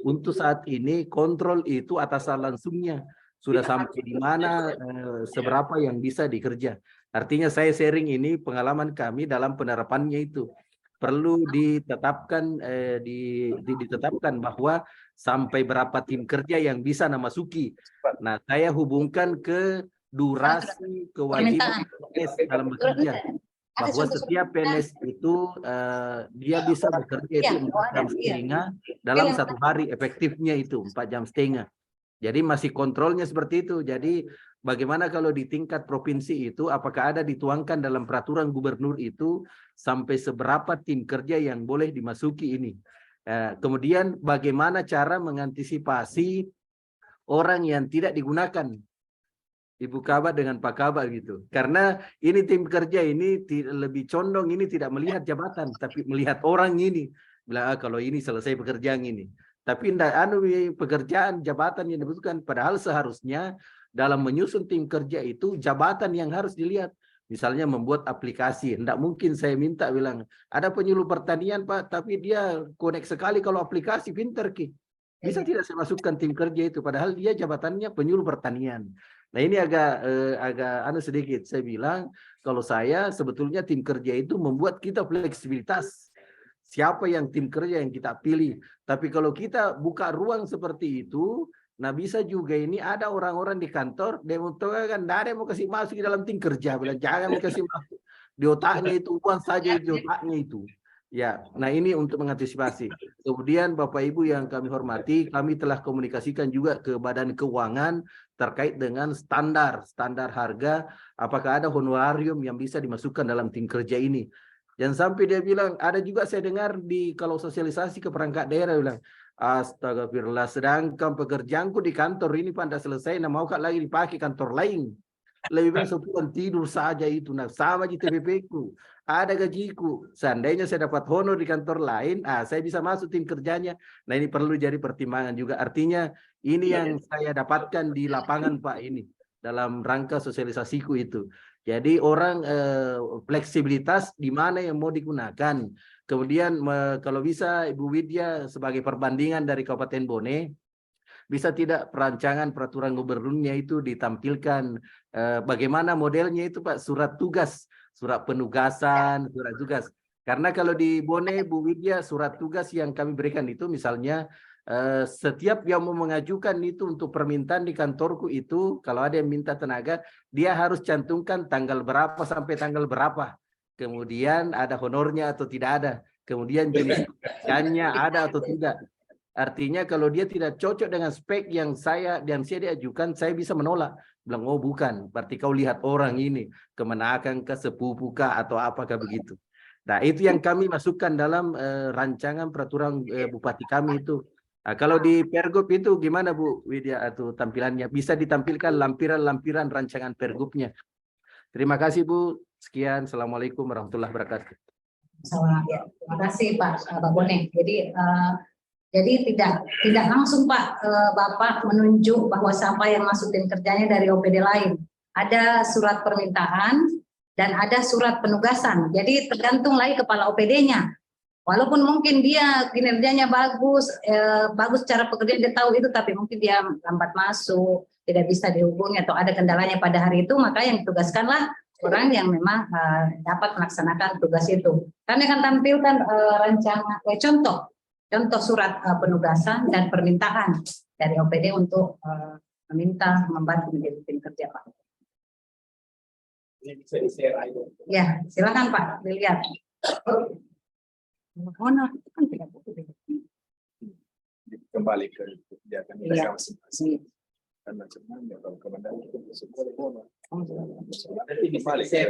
untuk saat ini kontrol itu atasan langsungnya sudah sampai di mana, seberapa yang bisa dikerja. Artinya saya sharing ini pengalaman kami dalam penerapannya itu. Perlu ditetapkan ditetapkan bahwa sampai berapa tim kerja yang bisa masuki. Nah, saya hubungkan ke durasi kewajiban PNS dalam bekerja, bahwa setiap PNS itu dia bisa bekerja itu 4 jam setengah dalam 1 hari, efektifnya itu 4 jam setengah. Jadi masih kontrolnya seperti itu. Jadi bagaimana kalau di tingkat provinsi itu, apakah ada dituangkan dalam peraturan gubernur itu sampai seberapa tim kerja yang boleh dimasuki ini. Kemudian bagaimana cara mengantisipasi orang yang tidak digunakan, Ibu Kabak dengan Pak Kabak gitu. Karena ini tim kerja ini lebih condong ini tidak melihat jabatan, tapi melihat orang ini. Bilang, kalau ini selesai pekerjaan ini. Tapi tidak pekerjaan jabatan yang dibutuhkan. Padahal seharusnya dalam menyusun tim kerja itu jabatan yang harus dilihat. Misalnya membuat aplikasi. Tidak mungkin saya minta bilang, ada penyuluh pertanian Pak, tapi dia connect sekali kalau aplikasi, pinter Ki. Bisa tidak saya masukkan tim kerja itu, padahal dia jabatannya penyuluh pertanian. Nah ini agak sedikit. Saya bilang, kalau saya sebetulnya tim kerja itu membuat kita fleksibilitas. Siapa yang tim kerja yang kita pilih. Tapi kalau kita buka ruang seperti itu, nah bisa juga ini ada orang-orang di kantor, demonstrasi kan, tidak ada yang mau kasih masuk di dalam tim kerja. Bilang, jangan kasih masuk. Di otaknya itu, uang saja di otaknya itu. Ya, nah ini untuk mengantisipasi. Kemudian Bapak Ibu yang kami hormati, kami telah komunikasikan juga ke Badan Keuangan terkait dengan standar harga, apakah ada honorarium yang bisa dimasukkan dalam tim kerja ini. Dan sampai dia bilang, ada juga saya dengar kalau sosialisasi ke perangkat daerah bilang, astagfirullah, sedangkan pekerjaanku di kantor ini pada selesai, nah mau lagi dipakai kantor lain. Lebih baik sepulang tidur saja itu. Nah, sama di TPP ku. Ada gajiku. Seandainya saya dapat honor di kantor lain, saya bisa masuk tim kerjanya. Nah, ini perlu jadi pertimbangan juga. Artinya, ini yang saya dapatkan di lapangan, Pak, ini. Dalam rangka sosialisasiku itu. Jadi, orang fleksibilitas di mana yang mau digunakan. Kemudian, kalau bisa Ibu Widya sebagai perbandingan dari Kabupaten Bone, bisa tidak perancangan peraturan gubernurnya itu ditampilkan bagaimana modelnya itu Pak, surat tugas, surat penugasan, surat tugas. Karena kalau di Bone, Bu Widya, surat tugas yang kami berikan itu misalnya setiap yang mau mengajukan itu untuk permintaan di kantorku itu, kalau ada yang minta tenaga, dia harus cantumkan tanggal berapa sampai tanggal berapa. Kemudian ada honornya atau tidak ada. Kemudian jenis pekerjaannya ada atau tidak. Artinya kalau dia tidak cocok dengan spek yang saya diajukan, saya bisa menolak. Bilang, oh bukan, berarti kau lihat orang ini, kemenakan ke sepupu kah atau apakah begitu. Nah itu yang kami masukkan dalam rancangan peraturan bupati kami itu. Nah, kalau di Pergub itu gimana Bu Widya atau tampilannya? Bisa ditampilkan lampiran-lampiran rancangan Pergubnya. Terima kasih Bu. Sekian. Assalamualaikum warahmatullahi wabarakatuh. Terima kasih Pak Bone. Jadi tidak langsung Pak Bapak menunjuk bahwa siapa yang masuk tim kerjanya dari OPD lain. Ada surat permintaan dan ada surat penugasan. Jadi tergantung lagi kepala OPD-nya. Walaupun mungkin dia kinerjanya bagus cara pekerjaan dia tahu itu, tapi mungkin dia lambat masuk, tidak bisa dihubungi atau ada kendalanya pada hari itu, maka yang ditugaskanlah orang yang memang dapat melaksanakan tugas itu. Kami akan tampilkan rancangan contoh surat penugasan dan permintaan dari OPD untuk meminta membantu menjadi tim kerja Pak. Ya, silakan Pak, dilihat. Honor itu kan tidak butuh. Kembali ke kegiatan Iya. masing-masing. Dan macam-macam kalau kemudian itu sekolah honor. Nanti kembali ke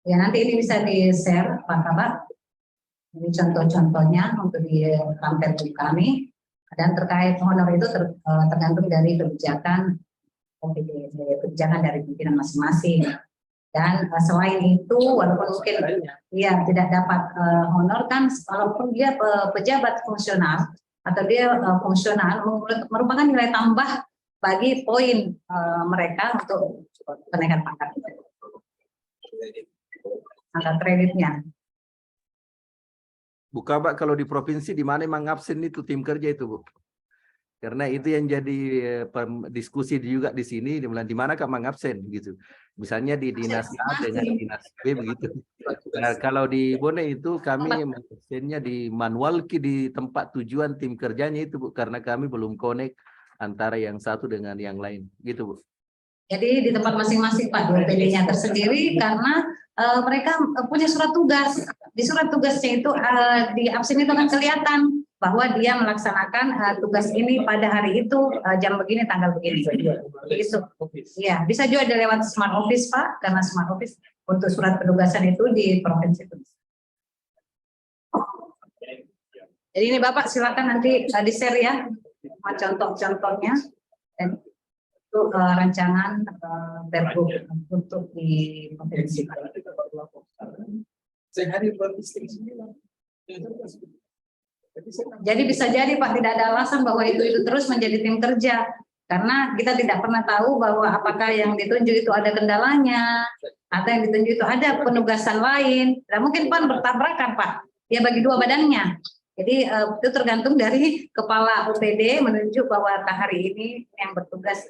Ya, nanti ini bisa di-share Pak Kabak. Ini contoh-contohnya untuk ditampilkan di kami. Dan terkait honor itu tergantung dari kebijakan OPD, kebijakan dari pimpinan masing-masing. Dan selain itu, walaupun mungkin dia tidak dapat honor kan, walaupun dia pejabat fungsional atau dia fungsional, merupakan nilai tambah bagi poin mereka untuk kenaikan pangkat. Angka kreditnya. Bu Kabak, kalau di provinsi di mana emang absen itu tim kerja itu, Bu? Karena itu yang jadi diskusi juga di sini, di mana Kak mang absen gitu. Misalnya di dinas A dengan dinas B begitu. Nah, kalau di Bone itu kami absennya di manual di tempat tujuan tim kerjanya itu, Bu, karena kami belum connect antara yang satu dengan yang lain gitu, Bu. Jadi di tempat masing-masing Pak, OPD-nya tersendiri karena mereka punya surat tugas. Di surat tugasnya itu di absen itu kan kelihatan bahwa dia melaksanakan tugas ini pada hari itu jam begini tanggal begini. Itu. Ya, bisa juga lewat Smart Office Pak, karena Smart Office untuk surat penugasan itu di provinsi itu. Jadi ini Bapak silakan nanti di-share ya contoh-contohnya. Dan itu rancangan Pergub untuk di provinsi. Jadi bisa jadi Pak, tidak ada alasan bahwa itu terus menjadi tim kerja, karena kita tidak pernah tahu bahwa apakah yang ditunjuk itu ada kendalanya atau yang ditunjuk itu ada penugasan lain. Dan mungkin Pan bertabrakan Pak, dia bagi dua badannya. Jadi itu tergantung dari kepala OPD menunjuk bahwa hari ini yang bertugas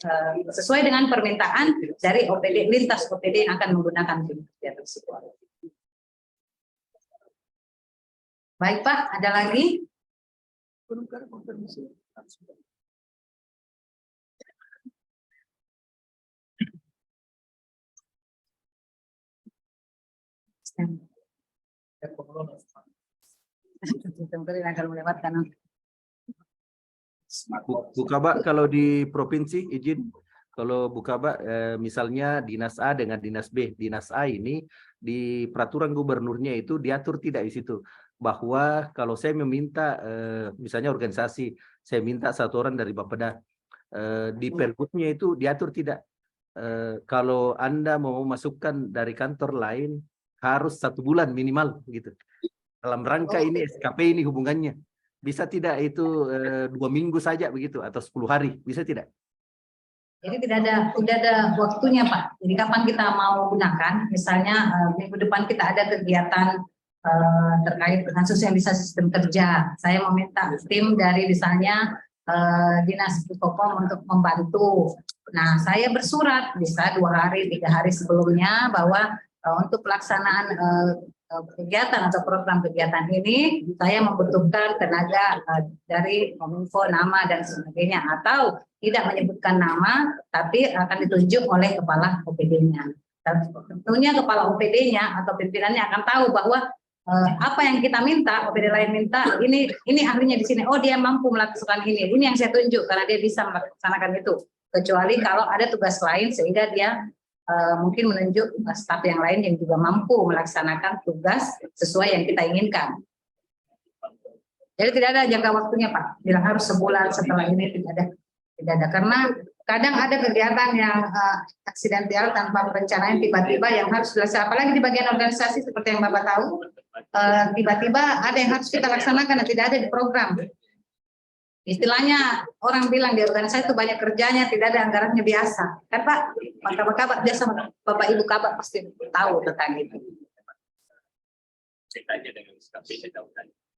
sesuai dengan permintaan dari OPD, lintas OPD yang akan menggunakan tim kerja tersebut. Baik Pak, ada lagi? Bu Kabak, kalau di provinsi izin, kalau Bu Kabak misalnya dinas A dengan dinas B, dinas A ini di peraturan gubernurnya itu diatur tidak di situ bahwa kalau saya meminta misalnya organisasi, saya minta satu orang dari Bapeda, di pergubnya itu diatur tidak. Kalau Anda mau masukkan dari kantor lain harus 1 bulan minimal gitu. Dalam rangka ini SKP ini hubungannya. Bisa tidak itu 2 minggu saja begitu atau 10 hari, bisa tidak? Jadi tidak ada waktunya Pak. Jadi kapan kita mau gunakan, misalnya minggu depan kita ada kegiatan terkait dengan sosialisasi sistem kerja. Saya meminta tim dari misalnya Dinas Kopom untuk membantu. Nah, saya bersurat bisa 2 hari, 3 hari sebelumnya bahwa untuk pelaksanaan kegiatan atau program kegiatan ini saya membutuhkan tenaga dari Kominfo, nama dan sebagainya, atau tidak menyebutkan nama tapi akan ditunjuk oleh kepala OPD-nya. Tentunya kepala OPD-nya atau pimpinannya akan tahu bahwa apa yang kita minta, OPD lain minta, ini ahlinya di sini, oh dia mampu melakukan ini yang saya tunjuk karena dia bisa melaksanakan itu. Kecuali kalau ada tugas lain sehingga dia mungkin menunjuk staf yang lain yang juga mampu melaksanakan tugas sesuai yang kita inginkan. Jadi tidak ada jangka waktunya Pak. Bilang harus sebulan setelah ini, tidak ada. Karena kadang ada kegiatan yang aksidental tanpa perencanaan tiba-tiba yang harus dilaksanakan. Apalagi di bagian organisasi seperti yang Bapak tahu, tiba-tiba ada yang harus kita laksanakan dan tidak ada di program. Istilahnya orang bilang di organisasi itu banyak kerjanya, tidak ada anggarannya biasa. Kan Pak, Kabak biasa, Bapak Ibu Kabak pasti tahu tentang itu.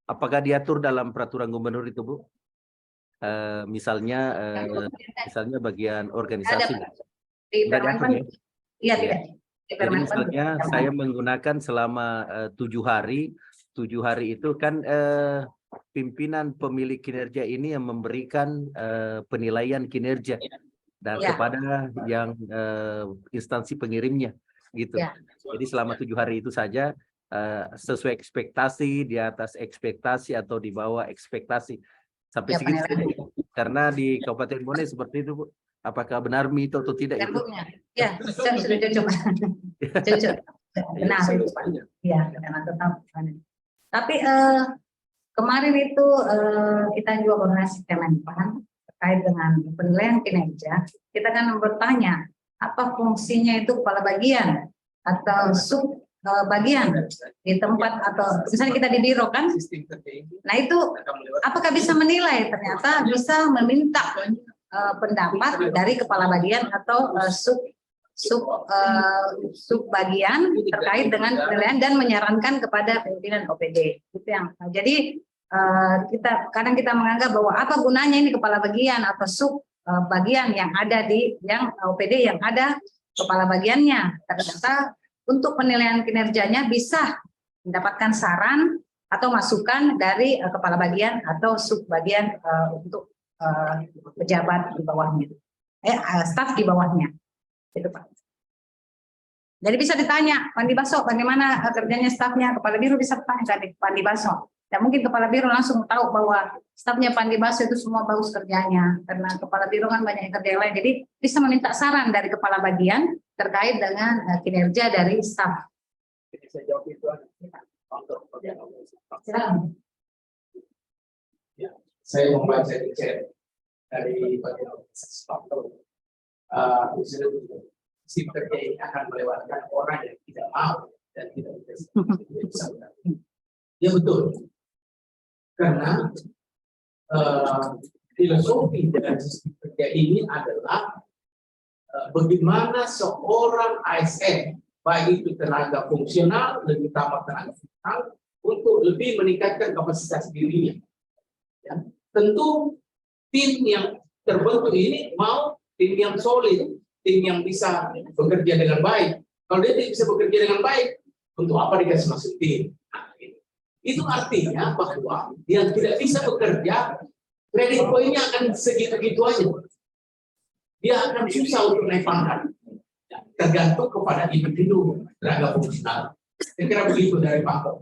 Apakah diatur dalam peraturan gubernur itu, Bu? Misalnya bagian organisasi. Di Permenpan, iya tidak. Di Jadi misalnya saya menggunakan selama 7 hari itu kan pimpinan pemilik kinerja ini yang memberikan penilaian kinerja dan kepada yang instansi pengirimnya gitu. Jadi selama 7 hari itu saja sesuai ekspektasi, di atas ekspektasi atau di bawah ekspektasi sampai segitu. Karena di Kabupaten Bone seperti itu, Bu. Apakah benar mito atau tidak itu? Ya, saya sudah cocok. Cocok. Benar itu Pak. Ya, karena tetap. Tapi kemarin itu kita juga koordinasi Kemenpan terkait dengan penilaian kinerja. Kita kan bertanya apa fungsinya itu kepala bagian. atau sub bagian di tempat atau misalnya kita di biro kan. Nah itu apakah bisa menilai ternyata bisa meminta pendapat dari kepala bagian atau sub bagian terkait dengan penilaian dan menyarankan kepada pimpinan OPD. Itu yang jadi kadang kita menganggap bahwa apa gunanya ini kepala bagian atau sub bagian yang ada di yang OPD yang ada kepala bagiannya. Ternyata untuk penilaian kinerjanya bisa mendapatkan saran atau masukan dari kepala bagian atau sub bagian untuk pejabat di bawahnya, staf di bawahnya. Itu Pak. Jadi bisa ditanya, Pandi Baso, bagaimana kerjanya stafnya? Kepala biro bisa bertanya ke Pandi Baso. Dan mungkin kepala biro langsung tahu bahwa stafnya Pandi Baso itu semua bagus kerjanya. Karena kepala biro kan banyak yang kerja yang lain. Jadi bisa meminta saran dari kepala bagian terkait dengan kinerja dari staf. Silakan. Saya membaca di chat dari bagian organisasi faktor. Sistem kerja ini akan melewatkan orang yang tidak mau dan tidak bisa. Ya betul. Karena filosofi dari sistem kerja ini adalah bagaimana seorang ASN, baik itu tenaga fungsional, lebih utama tenaga fungsional, untuk lebih meningkatkan kapasitas dirinya. Ya. Tentu tim yang terbentuk ini mau tim yang solid, tim yang bisa bekerja dengan baik. Kalau dia tidak bisa bekerja dengan baik, untuk apa dikasih masuk tim? Nah, itu artinya bahwa yang tidak bisa bekerja, kredit poinnya akan segitu-gitu aja. Dia akan susah untuk naik pangkat. Tergantung kepada individu tenaga fungsional. Saya kira begitu dari Pak Kok.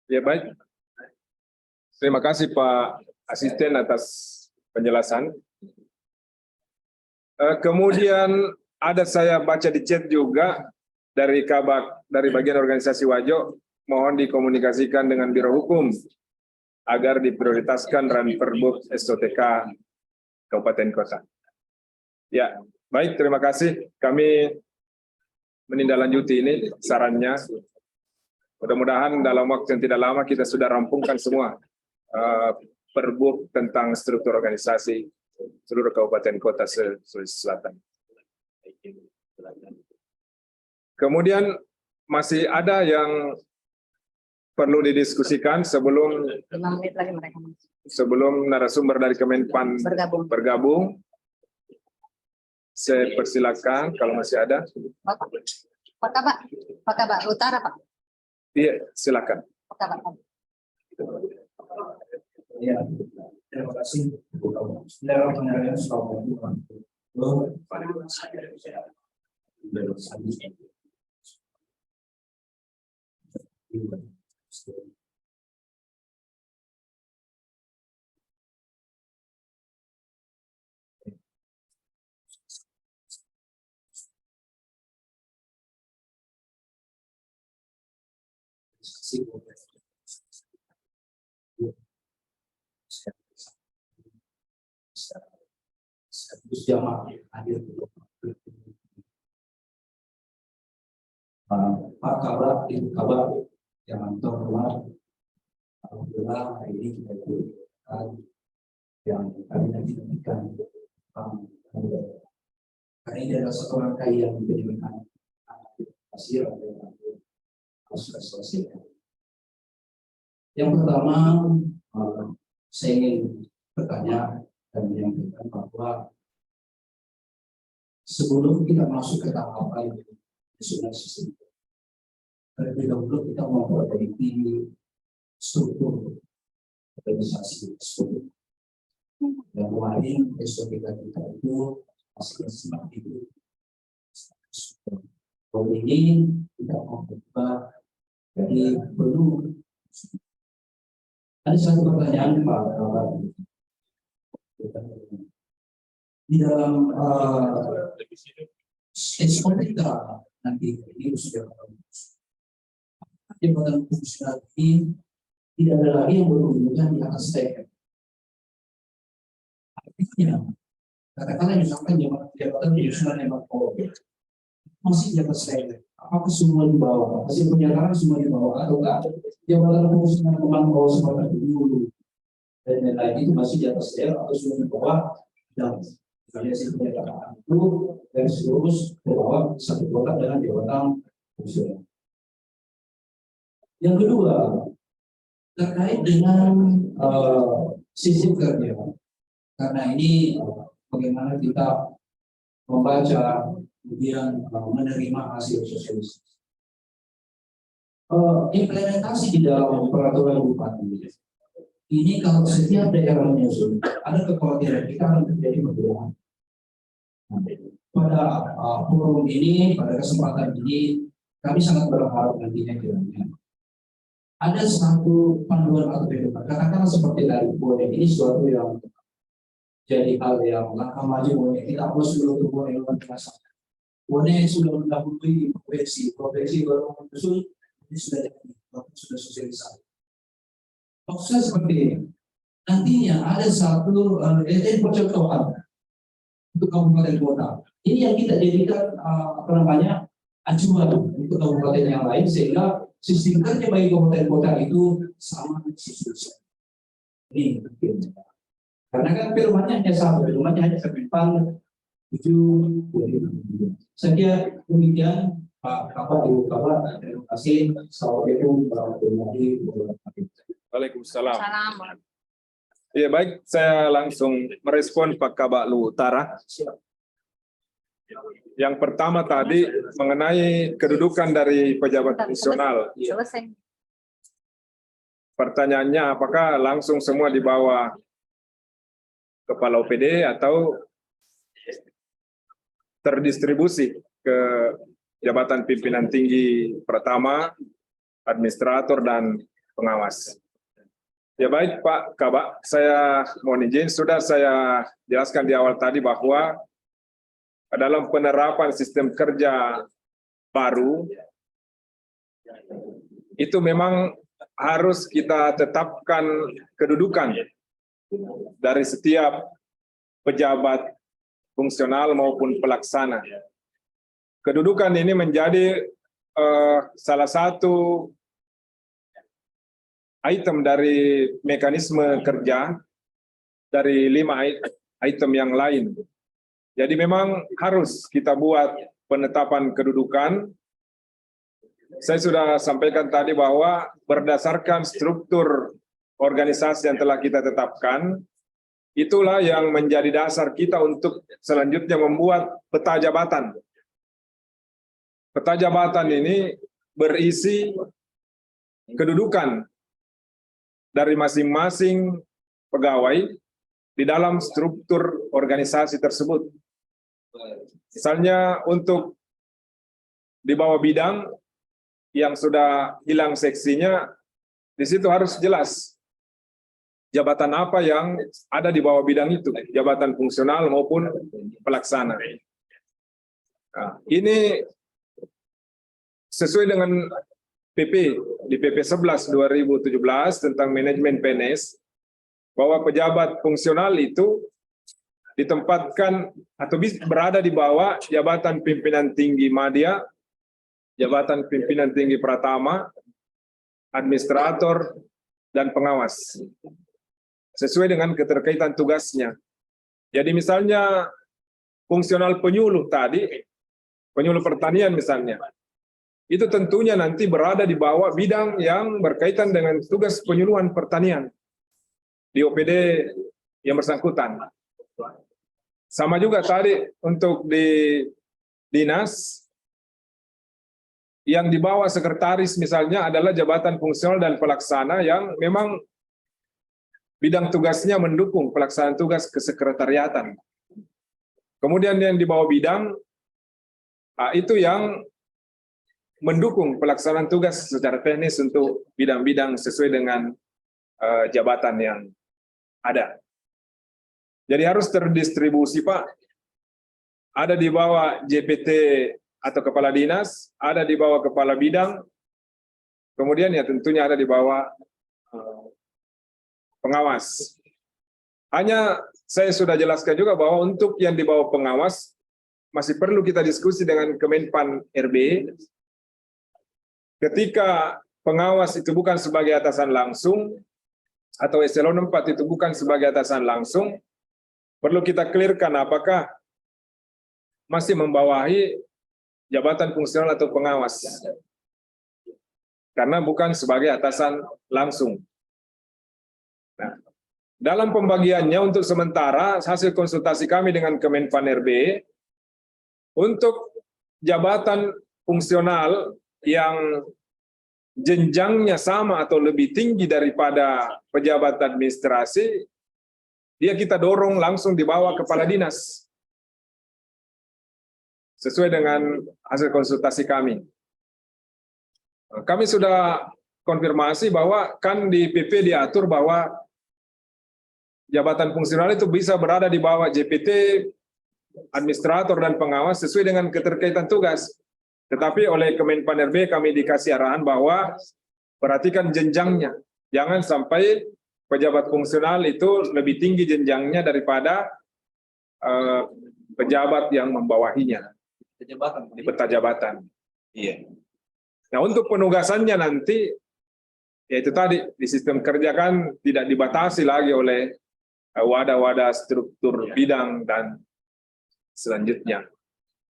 Ya baik. Terima kasih Pak Asisten atas penjelasan. Kemudian ada saya baca di chat juga dari bagian organisasi Wajo, mohon dikomunikasikan dengan Biro Hukum agar diprioritaskan Ranperbub SOTK Kabupaten Kota. Ya, baik, terima kasih. Kami menindaklanjuti ini sarannya. Mudah-mudahan dalam waktu yang tidak lama kita sudah rampungkan semua perbuk tentang struktur organisasi seluruh kabupaten kota Sulawesi Selatan. Kemudian masih ada yang perlu didiskusikan sebelum 5 menit lagi mereka masuk. Sebelum narasumber dari Kemenpan bergabung. Saya persilakan kalau masih ada. Pak Kabak, Utara Pak. Iya, silakan. Pak Kabak. Ya, terima kasih. Pak Kabar, Ibu Kabar yang terhormat, alhamdulillah hari ini kita ikutkan yang kami nantikan. Karena ini adalah satu rangkaian yang menjadikan hasil proses sosial. Yang pertama, saya ingin bertanya dan menyampaikan bahwa sebelum kita masuk ke tahapan sudah sistem, terlebih dahulu kita memperbaiki struktur organisasi tersebut. Dan kemarin SOP kita itu masih seperti itu. Kalau ini tidak mau berubah, jadi perlu. Ada satu pertanyaan Pak Kabar. Di dalam SOP kita nanti ini sudah jabatan fungsional ini tidak ada lagi yang berhubungan di atas step. Artinya, katakanlah misalkan jabatan penyusunan yang masih di atas step. Apakah semua di bawah? Hasil penyataan semua di bawah atau enggak? Jabatan penyusunan kembang bawah seperti dulu dan lain-lain itu masih di atas step atau semua di bawah? Dan hasil penyataan itu dari seluruh ke bawah satu kotak dengan jabatan penyusunan. Yang kedua, terkait dengan sistem kerja, karena ini bagaimana kita membaca kemudian menerima hasil sosialisasi. Implementasi di dalam peraturan bupati ini kalau setiap daerah menyusun, ada kekhawatiran kita akan terjadi perbedaan. Pada forum ini, pada kesempatan ini, kami sangat berharap nantinya kiranya ada satu panduan atau pedoman, katakanlah seperti dari bonek ini suatu yang jadi hal yang langkah maju bonek kita harus dulu untuk bonek luar biasa. Bonek sudah mendahului profesi baru menyusul ini sudah jadi, sudah sosialisasi. Maksudnya seperti ini, nantinya ada satu percontohan untuk kabupaten kota. Ini yang kita jadikan acuan untuk kabupaten yang lain sehingga sistem kerja bagi kabupaten kota itu sama sesuai. Ini penting. Karena kan firmannya hanya satu, firmannya hanya Kemenpan 7/2022. Saya kira demikian Pak Kabar, Ibu Kabar, terima kasih. Assalamualaikum warahmatullahi wabarakatuh. Waalaikumsalam. Ya baik, saya langsung merespon Pak Kabak-Lu Utara. Yang pertama tadi mengenai kedudukan dari pejabat fungsional. Selesai. Pertanyaannya apakah langsung semua di bawah kepala OPD atau terdistribusi ke jabatan pimpinan tinggi pertama, administrator dan pengawas. Ya baik Pak Kabak, saya mohon izin, sudah saya jelaskan di awal tadi bahwa dalam penerapan sistem kerja baru, itu memang harus kita tetapkan kedudukan dari setiap pejabat fungsional maupun pelaksana. Kedudukan ini menjadi salah satu item dari mekanisme kerja dari 5 item yang lain. Jadi memang harus kita buat penetapan kedudukan. Saya sudah sampaikan tadi bahwa berdasarkan struktur organisasi yang telah kita tetapkan, itulah yang menjadi dasar kita untuk selanjutnya membuat peta jabatan. Peta jabatan ini berisi kedudukan dari masing-masing pegawai di dalam struktur organisasi tersebut. Misalnya untuk di bawah bidang yang sudah hilang seksinya, di situ harus jelas jabatan apa yang ada di bawah bidang itu, jabatan fungsional maupun pelaksana. Nah, ini sesuai dengan PP di PP 11 2017 tentang manajemen PNS, bahwa pejabat fungsional itu ditempatkan atau berada di bawah jabatan pimpinan tinggi madya, jabatan pimpinan tinggi pratama, administrator, dan pengawas. Sesuai dengan keterkaitan tugasnya. Jadi misalnya fungsional penyuluh tadi, penyuluh pertanian misalnya, itu tentunya nanti berada di bawah bidang yang berkaitan dengan tugas penyuluhan pertanian di OPD yang bersangkutan. Sama juga tadi untuk di dinas, yang di bawah sekretaris misalnya adalah jabatan fungsional dan pelaksana yang memang bidang tugasnya mendukung pelaksanaan tugas kesekretariatan. Kemudian yang di bawah bidang, itu yang mendukung pelaksanaan tugas secara teknis untuk bidang-bidang sesuai dengan jabatan yang ada. Jadi harus terdistribusi, Pak. Ada di bawah JPT atau kepala dinas, ada di bawah kepala bidang, kemudian ya tentunya ada di bawah pengawas. Hanya saya sudah jelaskan juga bahwa untuk yang di bawah pengawas masih perlu kita diskusi dengan Kemenpan RB. Ketika pengawas itu bukan sebagai atasan langsung atau eselon 4 itu bukan sebagai atasan langsung, perlu kita clearkan apakah masih membawahi jabatan fungsional atau pengawas. Karena bukan sebagai atasan langsung. Nah, dalam pembagiannya untuk sementara hasil konsultasi kami dengan Kemenpan RB untuk jabatan fungsional yang jenjangnya sama atau lebih tinggi daripada pejabat administrasi, dia kita dorong langsung di bawah kepala dinas. Sesuai dengan hasil konsultasi kami. Kami sudah konfirmasi bahwa kan di PP diatur bahwa jabatan fungsional itu bisa berada di bawah JPT, administrator dan pengawas sesuai dengan keterkaitan tugas. Tetapi oleh Kemenpan RB kami dikasih arahan bahwa perhatikan jenjangnya. Jangan sampai pejabat fungsional itu lebih tinggi jenjangnya daripada pejabat yang membawahinya. Di peta jabatan. Iya. Nah, untuk penugasannya nanti, yaitu tadi di sistem kerja kan tidak dibatasi lagi oleh wadah-wadah struktur bidang dan selanjutnya.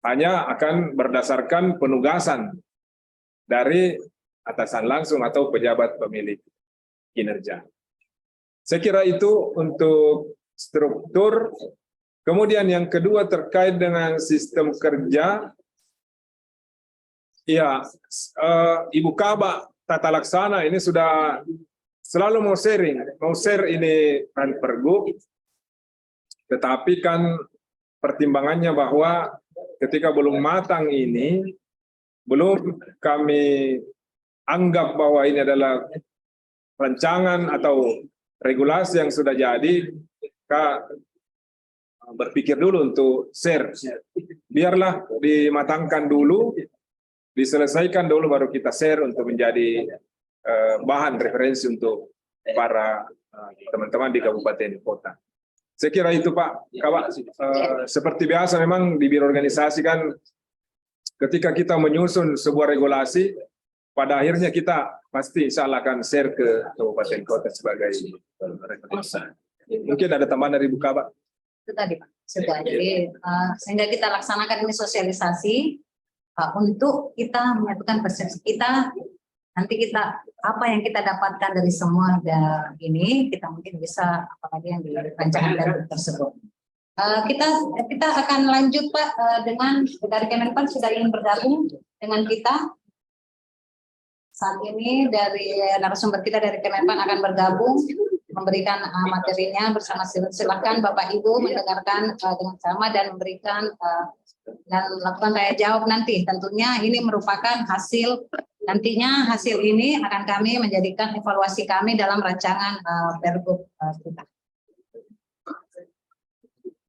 Hanya akan berdasarkan penugasan dari atasan langsung atau pejabat pemilik kinerja. Saya kira itu untuk struktur. Kemudian yang kedua terkait dengan sistem kerja. Ya, Ibu Kabak Tata Laksana ini sudah selalu mau share ini Pergub. Tetapi kan pertimbangannya bahwa ketika belum matang ini, belum kami anggap bahwa ini adalah rancangan atau regulasi yang sudah jadi, berpikir dulu untuk share. Biarlah dimatangkan dulu, diselesaikan dulu baru kita share untuk menjadi bahan referensi untuk para teman-teman di kabupaten kota. Saya kira itu Pak Kabak. Seperti biasa memang di biro organisasi kan ketika kita menyusun sebuah regulasi, pada akhirnya kita pasti insya Allah akan share ke kabupaten kota sebagai referensi. Mungkin ada tambahan dari Ibu Kabak. Itu tadi Pak, sudah. Jadi sehingga kita laksanakan ini sosialisasi untuk kita menyatukan persepsi kita. Nanti kita apa yang kita dapatkan dari semua ini kita mungkin bisa apalagi yang direncanakan dari tersebut. Kita akan lanjut Pak dengan dari Kemenpan sudah ingin bergabung dengan kita. Saat ini dari narasumber kita dari Kemenpan akan bergabung memberikan materinya bersama. Silakan Bapak Ibu mendengarkan dengan sama dan memberikan dan melakukan tanya jawab nanti. Tentunya ini merupakan hasil, nantinya hasil ini akan kami menjadikan evaluasi kami dalam rancangan Pergub kita.